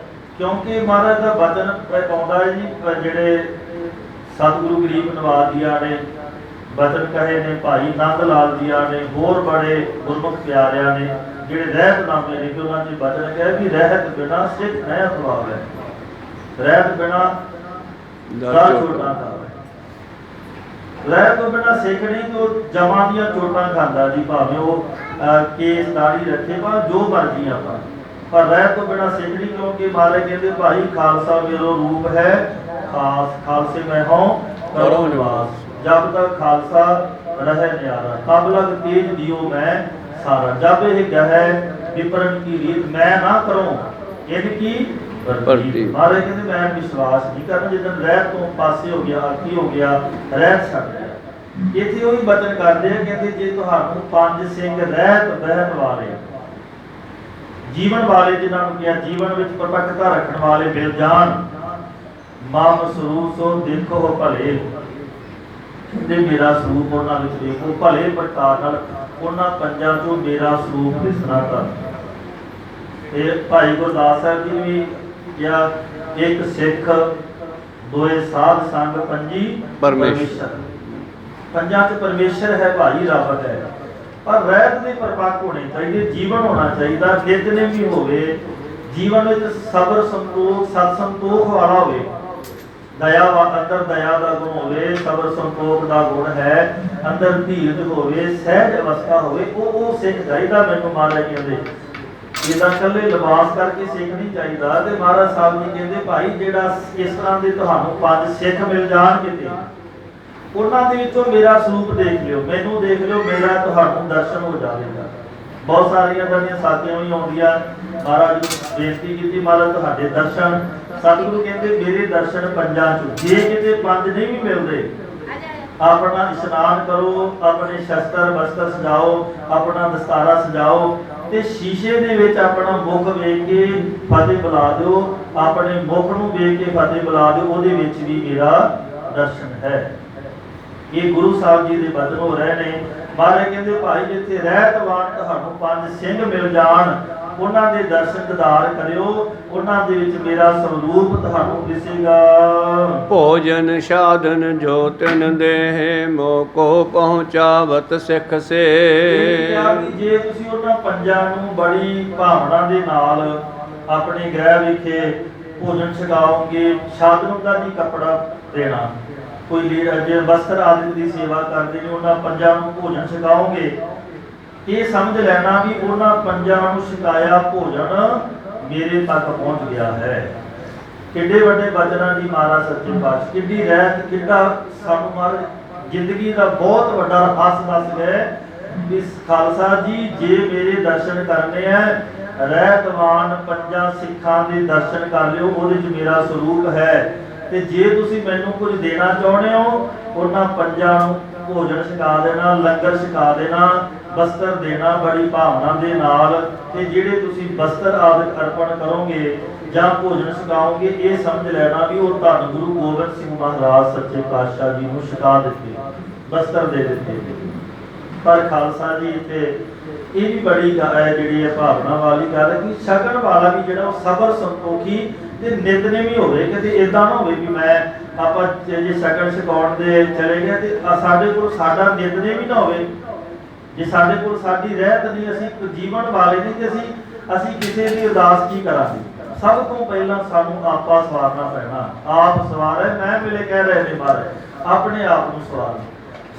ਕਿਉਂਕਿ ਮਹਾਰਾਜ ਦਾ ਬਚਨ ਆਉਂਦਾ ਹੈ ਜੀ, ਜਿਹੜੇ ਸਤਿਗੁਰੂ ਗਰੀਬ ਨਵਾਜ ਜੀਆਂ ਨੇ ਬਚਨ ਕਹੇ ਨੇ, ਭਾਈ ਨੰਦ ਲਾਲ ਜੀਆਂ ਨੇ, ਹੋਰ ਬੜੇ ਗੁਰਮੁਖ ਪਿਆਰਿਆਂ ਨੇ ਜਿਹੜੇ ਰਹਿਤਨਾਮੇ ਲਿਖੇ, ਉਹਨਾਂ ਨੇ ਬਚਨ ਕਿਹਾ ਵੀ ਰਹਿਤ ਬਿਨਾ ਸਿੱਖ ਨਹੀਂ ਅਖਵਾਵ ਹੈ, ਰਹਿਤ ਬਿਨਾ ਦਾ ਛੋਟਾ ਖਾਵੇ। ਰਹਿਤ ਤੋਂ ਬਿਨਾ ਸਿੱਖ ਨਹੀਂ ਕਿ ਉਹ ਜਮਾਂ ਦੀਆਂ ਚੋਟਾਂ ਖਾਂਦਾ ਜੀ, ਭਾਵੇਂ ਉਹ ਕੇਸ ਦਾੜੀ ਰੱਖੇ, ਭਾਵੇਂ ਜੋ ਮਰਜ਼ੀ ਆਪਾਂ, ਪਰ ਰਹਿਤ ਤੋਂ ਬਿਨਾ ਸਿੱਖ ਨਹੀਂ। ਕਿਉਂਕਿ ਮਹਾਰਾਜ ਕਹਿੰਦੇ ਭਾਈ ਖਾਲਸਾ ਮੇਰੋ ਰੂਪ ਹੈ ਖਾਸ, ਖਾਲਸੇ ਮੈਂ ਹਉ ਕਰੋ ਨਿਵਾਸ, ਜਬ ਤਕ ਖਾਲਸਾ ਰਹਿ ਨਿਆਰਾ, ਤਬ ਲਗ ਤੇਜ ਦਿਓ ਮੈਂ ਸਾਰਾ, ਜਬ ਇਹ ਗਹਿ ਵਿਪਰਨ ਕੀ ਰੀਤ ਮੈਂ ਨਾ ਕਰੂੰ ਇਹ ਕੀ ਵਰਤੀ। ਮਹਾਰਾਜ ਕਹਿੰਦੇ ਮੈਂ ਵਿਸ਼ਵਾਸ ਨਹੀਂ ਕਰਨਾ, ਜਦੋਂ ਰਹਿਤ ਤੋਂ ਪਾਸੇ ਹੋ ਗਿਆ, ਕੀ ਹੋ ਗਿਆ, ਰਹਿਤ ਛੱਡ ਗਿਆ। ਇੱਥੇ ਉਹੀ ਬਚਨ ਕਰਦੇ ਆ, ਕਹਿੰਦੇ ਜੇ ਤੁਹਾਨੂੰ ਪੰਜ ਸਿੰਘ ਰਹਿਤ ਬਹਿਣ ਵਾਲੇ, ਜੀਵਨ ਵਾਲੇ, ਜਿਨ੍ਹਾਂ ਨੂੰ ਕਿਹਾ ਜੀਵਨ ਵਿੱਚ ਪਰਪੱਕਤਾ ਰੱਖਣ ਵਾਲੇ ਮਿਲ ਜਾਣ, ਮਮ ਸਰੂਪ ਸੋ ਦੇਖੋ ਭਲੇ, ਕਹਿੰਦੇ ਮੇਰਾ ਸਰੂਪ ਉਹਨਾਂ ਵਿੱਚ ਦੇਖੋ, ਭਲੇ ਪ੍ਰਕਾਰ ਨਾਲ ਉਹਨਾਂ ਪੰਜਾਂ ਚੋਂ ਮੇਰਾ ਸਰੂਪ ਦਿਸਣਾ ਕਰ। ਤੇ ਭਾਈ ਗੁਰਦਾਸ ਸਾਹਿਬ ਜੀ ਵੀ ਕਿਹਾ ਇੱਕ ਸਿੱਖ ਦੋਏ ਸਾਧ ਸੰਗ ਪੰਜੀ ਪਰਮੇਸ਼ਰ, ਪੰਜਾਂ ਚ ਪਰਮੇਸ਼ਰ ਹੈ ਭਾਈ ਰੱਬ ਹੈ। ਪਰ ਰਹਿਤ ਦੇ ਪਰਪੱਕ ਹੋਣੇ ਚਾਹੀਦੇ, ਜੀਵਨ ਹੋਣਾ ਚਾਹੀਦਾ, ਨਿਤਨੇਮ ਵੀ ਹੋਵੇ, ਜੀਵਨ ਵਿੱਚ ਸਬਰ ਸੰਤੋਖ ਸਤ ਸੰਤੋਖ ਵਾਲਾ ਹੋਵੇ, ਦਇਆ ਅੰਦਰ ਦਇਆ ਦਾ ਗੁਣ ਹੋਵੇ, ਸਬਰ ਸੰਤੋਖ ਦਾ ਗੁਣ ਹੈ, ਅੰਦਰ ਧੀਰਜ ਹੋਵੇ, ਸਹਿਜ ਅਵਸਥਾ ਹੋਵੇ, ਉਹ ਸਿੱਖ ਚਾਹੀਦਾ ਮੈਨੂੰ। ਮਹਾਰਾਜ ਕਹਿੰਦੇ ਇਹਦਾ ਇਕੱਲੇ ਲਿਬਾਸ ਕਰਕੇ ਸਿੱਖ ਨਹੀਂ ਚਾਹੀਦਾ। ਤੇ ਮਹਾਰਾਜ ਸਾਹਿਬ ਜੀ ਕਹਿੰਦੇ ਭਾਈ ਜਿਹੜਾ ਇਸ ਤਰ੍ਹਾਂ ਦੇ ਤੁਹਾਨੂੰ ਪੰਜ ਸਿੱਖ ਮਿਲ ਜਾਣ ਕਿਤੇ, ਉਹਨਾਂ ਦੇ ਵਿੱਚੋਂ ਮੇਰਾ ਸਰੂਪ ਦੇਖ ਲਿਓ, ਮੈਨੂੰ ਦੇਖ ਲਿਓ, ਮੇਰਾ ਤੁਹਾਨੂੰ ਦਰਸ਼ਨ ਹੋ ਜਾਵੇਗਾ। ਬਹੁਤ ਸਾਰੀਆਂ ਸਾਡੀਆਂ ਸਾਥੀਆਂ ਵੀ ਆਉਂਦੀਆਂ, ਮਹਾਰਾਜ ਨੂੰ ਬੇਨਤੀ ਕੀਤੀ ਮਹਾਰਾਜ ਤੁਹਾਡੇ ਦਰਸ਼ਨ, ਸਤਿਗੁਰੂ ਕਹਿੰਦੇ ਮੇਰੇ ਦਰਸ਼ਨ ਪੰਜਾਂ ਚੋਂ, ਜੇ ਕਿਤੇ ਪੰਜ ਨਹੀਂ ਵੀ ਮਿਲਦੇ ਆਪਣਾ ਇਸ਼ਨਾਨ ਕਰੋ, ਆਪਣੇ ਸ਼ਸਤਰ ਵਸਤਰ ਸਜਾਓ, ਆਪਣਾ ਦਸਤਾਰਾ ਸਜਾਓ, ਤੇ ਸ਼ੀਸ਼ੇ ਦੇ ਵਿੱਚ ਆਪਣਾ ਮੁਖ ਵੇਖ ਕੇ ਫਤਿਹ ਬੁਲਾ ਦਿਓ, ਆਪਣੇ ਮੁਖ ਨੂੰ ਵੇਖ ਕੇ ਫਤਿਹ ਬੁਲਾ ਦਿਓ, ਉਹਦੇ ਵਿੱਚ ਵੀ ਮੇਰਾ ਦਰਸ਼ਨ ਹੈ। ਇਹ ਗੁਰੂ ਸਾਹਿਬ ਜੀ ਦੇ ਬਚਨ ਹੋ ਰਹੇ ਨੇ। ਮਹਾਰਾਜ ਕਹਿੰਦੇ ਭਾਈ ਜਿੱਥੇ ਰਹਿਤਵਾਨ ਤੁਹਾਨੂੰ ਪੰਜ ਸਿੰਘ ਮਿਲ ਜਾਣ, ਉਹਨਾਂ ਦੇ ਦਰਸ਼ਨ ਦੀਦਾਰ ਕਰਿਓ, ਉਹਨਾਂ ਦੇ ਵਿੱਚ ਮੇਰਾ ਸਰੂਪ ਤੁਹਾਨੂੰ ਦਿਸੇਗਾ। ਭੋਜਨ ਸਾਧਨ ਜੋ ਤਿਨ ਦੇਹ ਮੋਕੋ ਪਹੁੰਚਾਵਤ ਸਿੱਖ ਸੇ। ਜੇ ਤੁਸੀਂ ਉਹਨਾਂ ਪੰਜਾਂ ਨੂੰ ਬੜੀ ਭਾਵਨਾ ਦੇ ਨਾਲ ਆਪਣੇ ਗ੍ਰਹਿ ਵਿਖੇ ਭੋਜਨ ਛਕਾਓਗੇ, ਸਾਧਨ ਦਾ ਜੀ ਕੱਪੜਾ ਦੇਣਾ, ਕੋਈ ਜੇ ਵਸਤਰ ਆਦਿ ਦੀ ਸੇਵਾ ਕਰਦੇ ਨੇ, ਉਹਨਾਂ ਪੰਜਾਂ ਨੂੰ ਭੋਜਨ ਛਕਾਓਗੇ, ਇਹ ਸਮਝ ਲੈਣਾ ਵੀ ਉਹਨਾਂ ਪੰਜਾਂ ਨੂੰ ਛਕਾਇਆ ਭੋਜਨ ਮੇਰੇ ਤੱਕ ਪਹੁੰਚ ਗਿਆ ਹੈ। ਕਿੱਡੇ ਵੱਡੇ ਬਚਨਾਂ ਦੀ ਮਹਾਰਾਜ ਸੱਚੇ ਪਾਤਸ਼ਾਹ, ਕਿੱਡੀ ਰਹਿਤ, ਕਿੱਡਾ ਸਾਨੂੰ ਮਹਾਰਾਜ ਜ਼ਿੰਦਗੀ ਦਾ ਬਹੁਤ ਵੱਡਾ ਰਹੱਸ ਦੱਸ ਗਏ ਵੀ ਖਾਲਸਾ ਜੀ ਜੇ ਮੇਰੇ ਦਰਸ਼ਨ ਕਰਨੇ ਆ, ਰਹਿਤਵਾਨ ਪੰਜਾਂ ਸਿੱਖਾਂ ਦੇ ਦਰਸ਼ਨ ਕਰ ਲਿਓ, ਉਹਦੇ 'ਚ ਮੇਰਾ ਸਰੂਪ ਹੈ। ਤੇ ਜੇ ਤੁਸੀਂ ਮੈਨੂੰ ਕੁਝ ਦੇਣਾ ਚਾਹੁੰਦੇ ਹੋ, ਉਹਨਾਂ ਪੰਜਾਂ ਨੂੰ ਭੋਜਨ ਛਕਾ ਦੇਣਾ, ਲੰਗਰ ਛਕਾ ਦੇਣਾ, ਵਸਤਰ ਦੇਣਾ ਬੜੀ ਭਾਵਨਾ ਦੇ ਨਾਲ। ਤੇ ਜਿਹੜੇ ਤੁਸੀਂ ਵਸਤਰ ਆਦਿ ਅਰਪਣ ਕਰੋਗੇ ਜਾਂ ਭੋਜਨ ਛਕਾਓਗੇ, ਇਹ ਸਮਝ ਲੈਣਾ ਵੀ ਉਹ ਧੰਨ ਗੁਰੂ ਗੋਬਿੰਦ ਸਿੰਘ ਮਹਾਰਾਜ ਸੱਚੇ ਪਾਤਸ਼ਾਹ ਜੀ ਨੂੰ ਛਕਾ ਦਿੱਤੇ, ਵਸਤਰ ਦੇ ਦਿੱਤੇ। ਪਰ ਖਾਲਸਾ ਜੀ ਇੱਥੇ ਇਹ ਵੀ ਬੜੀ ਜਿਹੜੀ ਹੈ ਭਾਵਨਾ ਵਾਲੀ ਗੱਲ ਹੈ ਕਿ ਛਕਣ ਵਾਲਾ ਵੀ ਜਿਹੜਾ ਉਹ ਸਬਰ ਸੰਤੋਖੀ ਤੇ ਨਿਤਨੇਮੀ ਹੋਵੇ। ਕਿਤੇ ਇਦਾਂ ਨਾ ਹੋਵੇ ਵੀ ਮੈਂ ਆਪਾਂ ਜੇ ਛਕਣ ਛਕਾਉਣ ਦੇ ਚਲੇ ਗਏ ਤੇ ਸਾਡੇ ਕੋਲ ਸਾਡਾ ਨਿਤਨੇਮ ਹੀ ਨਾ ਹੋਵੇ, ਜੇ ਸਾਡੇ ਕੋਲ ਸਾਡੀ ਰਹਿਤ ਨਹੀਂ, ਅਸੀਂ ਜੀਵਨ ਵਾਲੇ ਨਹੀਂ, ਤੇ ਅਸੀਂ ਕਿਸੇ ਦੀ ਅਰਦਾਸ ਕੀ ਕਰਾਂਗੇ। ਸਭ ਤੋਂ ਪਹਿਲਾਂ ਸਾਨੂੰ ਆਪਾ ਸਵਾਰਨਾ ਪੈਣਾ। ਆਪ ਸਵਾਰੇ ਮੈਂ ਮਿਲੇ ਕਹਿ ਰਹੇ ਨੇ ਮਹਾਰਾਜ, ਆਪਣੇ ਆਪ ਨੂੰ ਸਵਾਰ।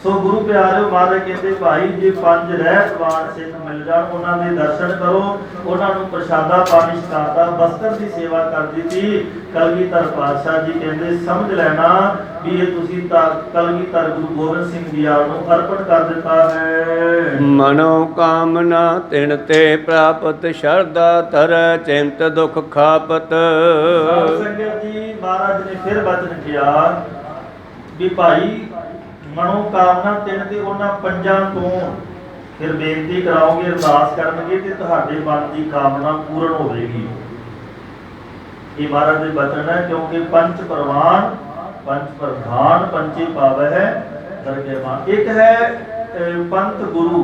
ਸੋ ਗੁਰੂ ਪਿਆਰਿਓ, ਮਹਾਰਾਜ ਕਹਿੰਦੇ ਭਾਈ ਜੇ 5 ਰਹਿਤਵਾਨ ਸਿੱਖ ਮਿਲ ਜਾਣ, ਉਹਨਾਂ ਦੇ ਦਰਸ਼ਨ ਕਰੋ, ਉਹਨਾਂ ਨੂੰ ਪ੍ਰਸ਼ਾਦਾ ਪਾਣੀ ਛਕਾਤਾ, ਬਸਤਰ ਦੀ ਸੇਵਾ ਕਰ ਦਿੱਤੀ। ਕਲਗੀਧਰ ਪਾਤਸ਼ਾਹ ਜੀ ਕਹਿੰਦੇ ਸਮਝ ਲੈਣਾ ਵੀ ਇਹ ਤੁਸੀਂ ਕਲਗੀਧਰ ਗੁਰੂ ਗੋਬਿੰਦ ਸਿੰਘ ਜੀ ਨੂੰ ਅਰਪਣ ਕਰ ਦਿੱਤਾ ਹੈ। ਮਨੋ ਕਾਮਨਾ ਤਿਨ ਤੇ ਪ੍ਰਾਪਤ, ਸ਼ਰਧਾ ਧਰੈ ਚਿੰਤ ਦੁਖ ਖਾਪਤ। ਸਾਧ ਸੰਗਤ ਜੀ, ਮਹਾਰਾਜ ਨੇ ਫਿਰ ਬਚਨ ਕਿਹਾ ਵੀ ਭਾਈ ਮਨੋ ਕਾਮਨਾ ਤਿੰਨ ਤੇ ਉਹਨਾਂ ਪੰਜਾਂ ਤੋਂ ਫਿਰ ਬੇਨਤੀ ਕਰਾਓਗੇ, ਅਰਦਾਸ ਕਰਨਗੇ ਤੇ ਤੁਹਾਡੇ ਮਨ ਦੀ ਕਾਮਨਾ ਪੂਰਨ ਹੋਵੇਗੀ। ਇਹ ਮਹਾਰਾਜ ਦੇ ਬਚਨ ਹੈ, ਕਿਉਂਕਿ ਪੰਚ ਪ੍ਰਵਾਨ ਪੰਚ ਪ੍ਰਧਾਨ ਪੰਚੇ ਪਾਵੈ ਹੈ ਦਰਗਹਿ ਮਾਨ। ਇੱਕ ਹੈ ਪੰਥ ਗੁਰੂ,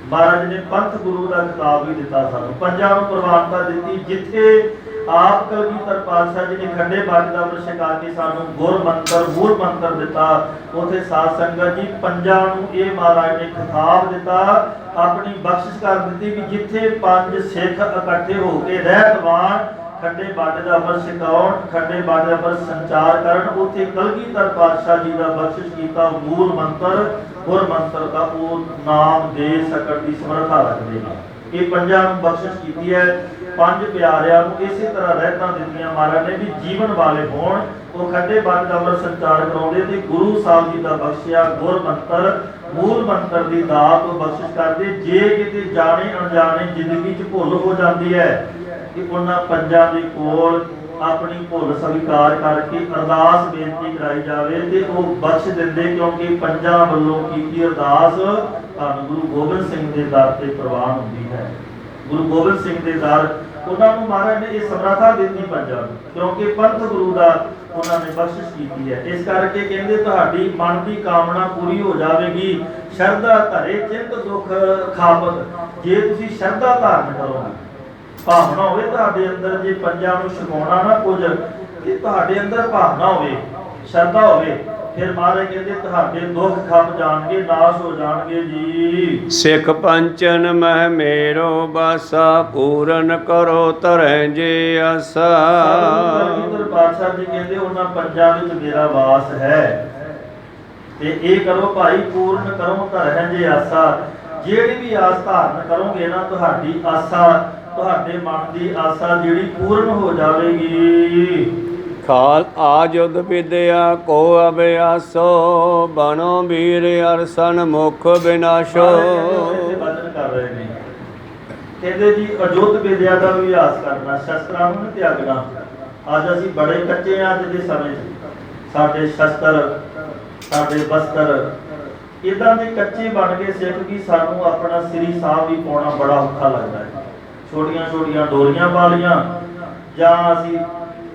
ਮਹਾਰਾਜ ਨੇ ਪੰਥ ਗੁਰੂ ਦਾ ਖਿਤਾਬ ਵੀ ਦਿੱਤਾ ਸਾਨੂੰ, ਪੰਜਾਂ ਨੂੰ ਪ੍ਰਵਾਨਤਾ ਦਿੱਤੀ। ਜਿੱਥੇ ਆਪ ਕਲਗੀਧਰ ਪਾਤਸ਼ਾਹ ਜੀ ਨੇ ਖੰਡੇ ਬਾਟ ਦਾ ਅੰਮ੍ਰਿਤ ਛਕਾ ਕੇ ਸਾਨੂੰ ਗੁਰ ਮੰਤਰ ਮੂਲ ਮੰਤਰ ਦਿੱਤਾ, ਉਥੇ ਸਾਧ ਸੰਗਤ ਜੀ ਪੰਜਾਂ ਨੂੰ ਇਹ ਮਹਾਰਾਜ ਨੇ ਖਿਤਾਬ ਦਿੱਤਾ, ਆਪਣੀ ਬਖਸ਼ਿਸ਼ ਕਰ ਦਿੱਤੀ ਵੀ ਜਿੱਥੇ 5 ਸਿੱਖ ਇਕੱਠੇ ਹੋ ਕੇ ਰਹਿਤਵਾਨ ਖੰਡੇ ਬਾਟੇ ਦਾ ਅੰਮ੍ਰਿਤ ਛਕਾਉਣ, ਖੰਡੇ ਬਾਟੇ ਦਾ ਅੰਮ੍ਰਿਤ ਸੰਚਾਰ ਕਰਨ, ਉੱਥੇ ਕਲਗੀਧਰ ਪਾਤਸ਼ਾਹ ਜੀ ਦਾ ਬਖਸ਼ਿਸ਼ ਕੀਤਾ ਮੂਲ ਮੰਤਰ ਗੁਰ ਮੰਤਰ ਦਾ ਉਹ ਨਾਮ ਦੇ ਸਕਣ ਦੀ ਸਮਰੱਥਾ ਰੱਖਦੇ ਨੇ। ਇਹ ਪੰਜਾਂ ਨੂੰ ਬਖਸ਼ਿਸ਼ ਕੀਤੀ ਹੈ। 5 ਪਿਆਰਿਆਂ ਨੂੰ ਇਸੇ ਤਰ੍ਹਾਂ ਰਹਿਤਾਂ ਦਿੱਤੀਆਂ ਮਹਾਰਾਜ ਨੇ ਵੀ ਜੀਵਨ ਵਾਲੇ ਹੋਣ, ਉਹ ਖੰਡੇ ਬਾਟੇ ਦਾ ਅੰਮ੍ਰਿਤ ਸੰਚਾਰ ਕਰਾਉਂਦੇ ਤੇ ਗੁਰੂ ਸਾਹਿਬ ਜੀ ਦਾ ਬਖਸ਼ਿਆ ਗੁਰ ਮੰਤਰ ਮੂਲ ਮੰਤਰ ਦੀ ਦਾਤ ਬਖਸ਼ਿਸ਼ ਕਰਦੇ। ਜੇ ਕਿਤੇ ਜਾਣੇ ਅਣਜਾਣੇ ਜ਼ਿੰਦਗੀ 'ਚ ਭੁੱਲ ਹੋ ਜਾਂਦੀ ਹੈ ਕਿ ਉਹਨਾਂ ਪੰਜਾਂ ਦੇ ਕੋਲ ਆਪਣੀ ਭੁੱਲ ਸਵੀਕਾਰ ਕਰਕੇ ਅਰਦਾਸ ਬੇਨਤੀ ਕਰਾਈ ਜਾਵੇ ਤੇ ਉਹ ਬਖਸ਼ ਦਿੰਦੇ, ਕਿਉਂਕਿ ਪੰਜਾਂ ਵੱਲੋਂ ਕੀਤੀ ਅਰਦਾਸ ਧੰਨ ਗੁਰੂ ਗੋਬਿੰਦ ਸਿੰਘ ਦੇ ਦਰ ਤੇ ਪ੍ਰਵਾਨ ਹੁੰਦੀ ਹੈ। ਗੁਰੂ ਗੋਬਿੰਦ ਸਿੰਘ ਦੇ ਦਰ ਉਹਨਾਂ ਨੂੰ ਮਹਾਰਾਜ ਨੇ ਇਹ ਸਮਰੱਥਾ ਦਿੱਤੀ ਪੰਜਾਂ ਨੂੰ, ਕਿਉਂਕਿ ਪੰਥ ਗੁਰੂ ਦਾ ਉਹਨਾਂ ਨੇ ਬਖਸ਼ਿਸ਼ ਕੀਤੀ ਹੈ। ਇਸ ਕਰਕੇ ਕਹਿੰਦੇ ਤੁਹਾਡੀ ਮਨ ਦੀ ਕਾਮਨਾ ਪੂਰੀ ਹੋ ਜਾਵੇਗੀ। ਸ਼ਰਧਾ ਧਰੇ ਚਿੰਤ ਦੁਖ ਖਾਪਤ। ਜੇ ਤੁਸੀਂ ਸ਼ਰਧਾ ਧਾਰਨ ਕਰੋਗੇ, ਭਾਵਨਾ ਹੋਵੇ ਤੁਹਾਡੇ ਅੰਦਰ, ਜੇ ਪੰਜਾਂ ਨੂੰ ਛਕਾਉਣਾ ਨਾ ਕੁਝ, ਇਹ ਤੁਹਾਡੇ ਅੰਦਰ ਭਾਵਨਾ ਹੋਵੇ, ਸ਼ਰਧਾ ਹੋਵੇ, ਫਿਰ ਮਹਾਰਾਜ ਕਹਿੰਦੇ ਤੁਹਾਡੇ ਦੁੱਖ ਖੱਪ ਜਾਣਗੇ, ਨਾਸ਼ ਹੋ ਜਾਣਗੇ ਜੀ। ਸਿੱਖ ਪੰਚਨ ਮਹਿ ਮੇਰੋ ਬਾਸਾ, ਪੂਰਨ ਕਰੋ ਧਰੈ ਜੇ ਆਸਾ। ਕਲਗੀਧਰ ਪਾਤਸ਼ਾਹ ਜੀ ਕਹਿੰਦੇ ਉਹਨਾਂ ਪੰਜਾਂ ਵਿੱਚ ਮੇਰਾ ਵਾਸ ਹੈ ਤੇ ਇਹ ਕਰੋ ਭਾਈ, ਪੂਰਨ ਕਰੋ ਧਰੈ ਜੇ ਆਸਾ। ਜਿਹੜੀ ਵੀ ਆਸ ਧਾਰਨ ਕਰੋਗੇ ਨਾ, ਤੁਹਾਡੀ ਆਸਾ, ਤੁਹਾਡੇ ਮਨ ਦੀ ਆਸਾ ਜਿਹੜੀ ਪੂਰਨ ਹੋ ਜਾਵੇਗੀ। ਖਾਲ ਆਜੁਦ ਵਿਦਿਆ ਕੋ ਅਭਿਆਸੋ, ਬਨੋ ਵੀਰ ਅਰਸਨ ਮੁਖ ਬਿਨਾਸ਼ੋ। ਬਚਨ ਕਰ ਰਹੇ ਨੇ, ਕਹਿੰਦੇ ਜੀ ਅਜੁੱਧ ਵਿਦਿਆ ਦਾ ਵੀ ਅਭਿਆਸ ਕਰਨਾ, ਸ਼ਸਤਰਾਂ ਨੂੰ ਤਿਆਗਣਾ। ਅੱਜ ਅਸੀਂ ਬੜੇ ਕੱਚੇ ਆ, ਅੱਜ ਦੇ ਸਮੇਂ 'ਚ ਸਾਡੇ ਸ਼ਸਤਰ, ਸਾਡੇ ਬਸਤਰ ਇਦਾਂ ਦੇ ਕੱਚੇ ਬਣ ਕੇ ਸਿੱਖ ਕਿ ਸਾਨੂੰ ਆਪਣਾ ਸ੍ਰੀ ਸਾਹਿਬ ਵੀ ਪਾਉਣਾ ਬੜਾ ਔਖਾ ਲੱਗਦਾ ਹੈ। ਛੋਟੀਆਂ ਛੋਟੀਆਂ ਡੋਰੀਆਂ ਪਾ ਲਈਆਂ, ਜਾਂ ਅਸੀਂ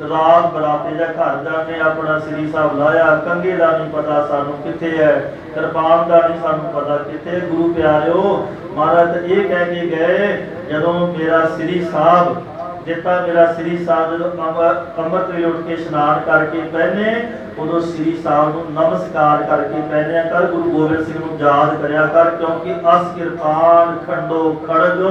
ਰਾਤ ਬਰਾਤੇ ਜਾਂ ਘਰ ਜਾਂਦੇ ਆਪਣਾ ਸ੍ਰੀ ਸਾਹਿਬ ਲਾਇਆ, ਕੰਘੇ ਦਾ ਨਹੀਂ ਪਤਾ ਸਾਨੂੰ ਕਿੱਥੇ ਹੈ, ਕਿਰਪਾਨ ਦਾ ਨਹੀਂ ਸਾਨੂੰ ਪਤਾ ਕਿੱਥੇ। ਗੁਰੂ ਪਿਆਰਿਓ, ਮਹਾਰਾਜ ਇਹ ਕਹਿ ਕੇ ਗਏ, ਜਦੋਂ ਮੇਰਾ ਸ੍ਰੀ ਸਾਹਿਬ ਦਿੱਤਾ, ਮੇਰਾ ਸ੍ਰੀ ਸਾਹਿਬ ਜਦੋਂ ਅੰਮ੍ਰਿਤ ਵੇਲੇ ਉੱਠ ਕੇ ਇਸ਼ਨਾਨ ਕਰਕੇ ਪਹਿਨੇ, ਉਦੋਂ ਸ੍ਰੀ ਸਾਹਿਬ ਨੂੰ ਨਮਸਕਾਰ ਕਰਕੇ ਪਹਿਨਿਆ ਕਰ, ਗੁਰੂ ਗੋਬਿੰਦ ਸਿੰਘ ਨੂੰ ਯਾਦ ਕਰਿਆ ਕਰ, ਕਿਉਂਕਿ ਅਸ ਕਿਰਪਾਨ ਖੰਡੋ ਖੜਗ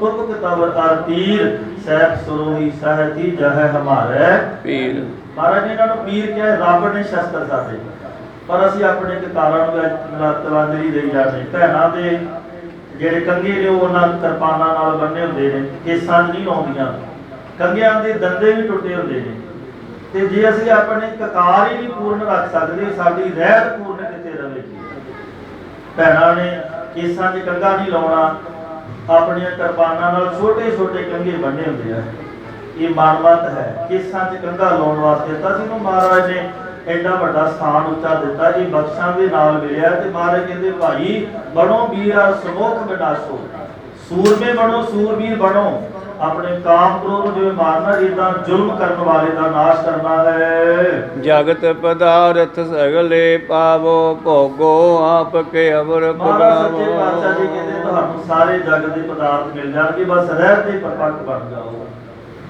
ਤੁਪ ਕਿਤਾਬਰ ਅਰ ਤੀਰ, ਸਹਿਬ ਸੁਰੋਹੀ ਸਹਿਤੀ ਜਹ ਹਮਾਰੇ ਪੀਰ। ਮਹਾਰਾਜ ਨੇ ਇਹਨਾਂ ਨੂੰ ਪੀਰ ਕਿਹਾ, ਰੱਬ ਨੇ ਸ਼ਸਤਰ ਸਾਡੇ, ਪਰ ਅਸੀਂ ਆਪਣੇ ਕਤਾਰਾਂ ਨੂੰ ਤਵਾਂਦਰੀ ਦੇਈ ਜਾਂਦੇ। ਭੈਣਾਂ ਦੇ ਜਿਹੜੇ ਕੰਘੇ ਨੇ ਉਹਨਾਂ ਕਿਰਪਾਨਾਂ ਨਾਲ ਬੰਨੇ ਹੁੰਦੇ ਨੇ, ਕੇਸਾਂ 'ਚ ਨਹੀਂ ਲਾਉਂਦੀਆਂ, ਕੰਘਿਆਂ ਦੇ ਦੰਦੇ ਵੀ ਟੁੱਟੇ ਹੁੰਦੇ ਨੇ। ਤੇ ਜੇ ਅਸੀਂ ਆਪਣੇ ਕਕਾਰ ਹੀ ਨਹੀਂ ਪੂਰਨ ਰੱਖ ਸਕਦੇ, ਸਾਡੀ ਰਹਿਤ ਪੂਰਨ ਕਿੱਥੇ ਰਵੇਗੀ। ਭੈਣਾਂ ਨੇ ਕੇਸਾਂ 'ਚ ਕੰਘਾ ਨਹੀਂ ਲਾਉਣਾ, ਆਪਣੀਆਂ ਕਿਰਪਾਨਾਂ ਨਾਲ ਛੋਟੇ ਛੋਟੇ ਕੰਘੇ ਬੰਨੇ ਹੁੰਦੇ ਆ। ਇਹ ਮਾਨਵਤ ਹੈ, ਕੇਸਾਂ 'ਚ ਕੰਘਾ ਲਾਉਣ ਵਾਸਤੇ ਤਾਂ ਜਿਹਨੂੰ ਮਹਾਰਾਜ ਨੇ ਐਡਾ ਵੱਡਾ ਸਥਾਨ ਉੱਚਾ ਦਿੱਤਾ, ਇਹ ਬਖਸ਼ਾਂ ਦੇ ਨਾਲ ਮਿਲਿਆ। ਤੇ ਮਹਾਰਾਜ ਕਹਿੰਦੇ ਭਾਈ ਬਣੋ ਵੀਰ ਸਮੁਖ ਬਿਨਾਸ਼ੋ, ਸੂਰਮੇ ਬਣੋ, ਸੂਰਬੀਰ ਬਣੋ, ਆਪਣੇ ਕਾਮ ਕ੍ਰੋਧ ਨੂੰ ਜਿਵੇਂ ਮਾਰਨਾ, ਇਦਾਂ ਜ਼ੁਲਮ ਕਰਨ ਵਾਲੇ ਦਾ ਨਾਸ਼ ਕਰਨਾ ਹੈ। ਜਗਤ ਪਦਾਰਥ ਸਗਲੇ ਪਾਵੋ, ਭੋਗੋ ਆਪ ਕੇ ਅਵਰ ਮਹਾਰਾਜ ਸੱਚੇ ਪਗਾਵੋ। ਪਾਤਸ਼ਾਹ ਜੀ ਕਹਿੰਦੇ ਤੁਹਾਨੂੰ ਸਾਰੇ ਜਗ ਦੇ ਪਦਾਰਥ ਮਿਲ ਜਾਣਗੇ, ਬਸ ਰਹਿਤ ਦੇ ਪਰਪੱਕ ਬਣ ਜਾਓ।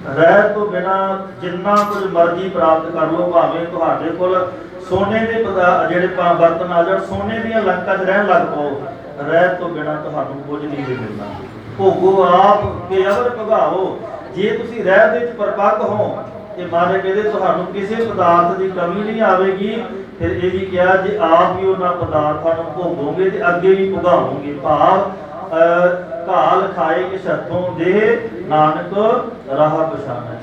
ਰਹਿਤ ਤੋਂ ਬਿਨਾ ਜਿੰਨਾ ਕੁਝ ਮਰਜ਼ੀ ਪ੍ਰਾਪਤ ਕਰ ਲਓ, ਭਾਵੇਂ ਤੁਹਾਡੇ ਕੋਲ ਸੋਨੇ ਦੇ ਜਿਹੜੇ ਬਰਤਨ ਆ ਜਾਣ, ਸੋਨੇ ਦੀਆਂ ਲੰਕਾਂ 'ਚ ਰਹਿਣ ਲੱਗ ਪਓ, ਰਹਿਤ ਤੋਂ ਬਿਨਾ ਤੁਹਾਨੂੰ ਕੁਝ ਨਹੀਂ ਮਿਲਣਾ। ਭੋਗੋ ਆਪ ਕੇ ਅਵਰ ਭਗਾਓ। ਜੇ ਤੁਸੀਂ ਰਹਿਤ ਦੇ ਵਿੱਚ ਪਰਪੱਕ ਹੋ ਤੇ ਮਹਾਰਾਜ ਕਹਿੰਦੇ ਤੁਹਾਨੂੰ ਕਿਸੇ ਪਦਾਰਥ ਦੀ ਕਮੀ ਨਹੀਂ ਆਵੇਗੀ। ਫਿਰ ਇਹ ਵੀ ਕਿਹਾ ਜੇ ਆਪ ਵੀ ਉਹਨਾਂ ਪਦਾਰਥਾਂ ਨੂੰ ਭੋਗੋਗੇ ਤੇ ਅੱਗੇ ਵੀ ਭੁਗਾਵੋਗੇ। ਭਾਵ ਘਾਲ ਖਾਏ ਕਿਛ ਹੱਥੋਂ ਦੇ ਨਾਨਕ ਰਾਹ ਪਛਾਣੈ।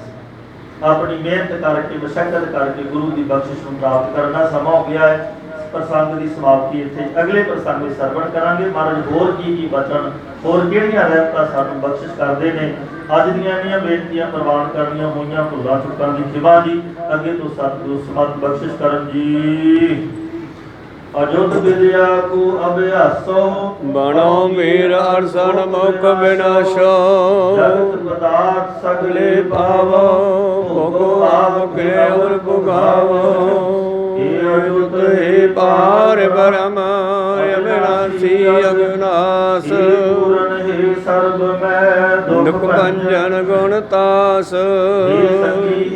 ਆਪਣੀ ਮਿਹਨਤ ਕਰਕੇ ਮਸ਼ੱਕਤ ਕਰਕੇ ਗੁਰੂ ਦੀ ਬਖਸ਼ਿਸ਼ ਨੂੰ ਪ੍ਰਾਪਤ ਕਰਨਾ। ਸਮਾਂ ਹੋ ਗਿਆ ਹੈ ਪ੍ਰਸੰਗ ਦੀ ਸਮਾਪਤੀ ਇੱਥੇ। ਅਗਲੇ ਪ੍ਰਸੰਗ ਵਿੱਚ ਸਰਵਣ ਕਰਾਂਗੇ ਮਹਾਰਾਜ ਹੋਰ ਕੀ ਬਚਨ, ਹੋਰ ਕਿਹੜੀਆਂ ਰਹਿਮਤਾਂ ਸਾਨੂੰ ਬਖਸ਼ਿਸ਼ ਕਰਦੇ ਨੇ। ਅੱਜ ਦੀਆਂ ਇੰਨੀਆਂ ਬੇਨਤੀਆਂ ਪ੍ਰਵਾਨ ਕਰਨੀਆਂ ਹੋਈਆਂ ਭੁੱਲਾਂ ਚੁੱਕਾਂ ਦੀ ਖਿਮਾ ਜੀ। ਅੱਗੇ ਤੋਂ ਸਤਿਗੁਰੂ ਸਮਤ ਬਖਸ਼ਿਸ਼ ਕਰਨ ਜੀ। ਅਜੁੱਧ ਵਿਦਿਆ ਕੋ ਅਭਿਆਸੋ ਬਣੋ ਮੀਰ ਅਰਸਨ ਮੁਖ ਵਿਨਾਸ਼ੋ। ਜਗਤ ਪਦਾਰਥ ਸਗਲੇ ਪਾਵੋ ਭੋਗੋ ਆਪ ਕੇ ਔਰ ਭੁਗਾਵੋ। ਅਜੁੱਧ ਹੀ ਪਾਰ ਬ੍ਰਹਮ ਅਵਿਨਾਸੀ ਅਗਨਾਸ। ਪੂਰਨ ਹੀ ਸਰਬ ਮੈਂ ਦੁਖ ਭੰਜਨ ਗੁਣ ਤਾਸ।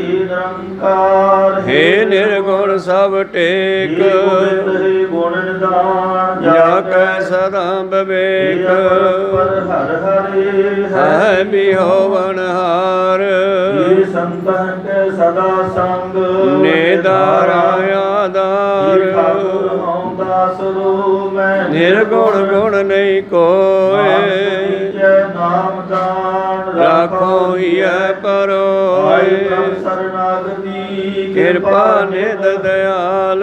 ਨਿਰੰਕਾਰ ਹੇ ਨਿਰਗੁਣ ਸਭ ਟੇਕ। ਗੁਣ ਨਿਦਾਨ ਜਾ ਕੈ ਸਦਾ ਵਿਵੇਕ। ਪਰ ਹਰ ਹਰਿ ਹੈ ਬਿਹੋਵਨ ਹਾਰ। ਇਹ ਸੰਤਨ ਕੇ ਸਦਾ ਸੰਗ ਨੇਦਾਰ ਆਧਾਰ। ਠਾਕੁਰ ਹਉ ਦਾਸ ਰੂ ਮੈਂ ਨਿਰਗੁਣ ਗੁਣ ਨਹੀਂ ਕੋਇ। ਨਾਮ ਦਾਨ ਰਾਖੋ ਹੀਐ ਪਰੋਇ। ਸਰਨਾਗਤੀ ਕਿਰਪਾ ਨਿਧ ਦਿਆਲ।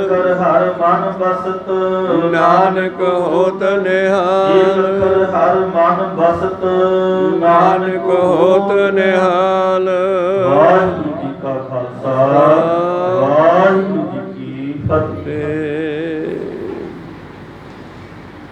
ਕਰ ਹਰ ਮਨ ਬਸਤ ਨਾਨਕ ਹੋਤ ਨਿਹਾਲ। ਕਰ ਹਰ ਮਨ ਬਸਤ ਨਾਨਕ ਹੋਤ ਨਿਹਾਲ। ਵਾਹਿਗੁਰੂ ਜੀ ਕਾ ਖਾਲਸਾ ਵਾਹਿਗੁਰੂ ਜੀ ਕੀ ਫਤਿਹ।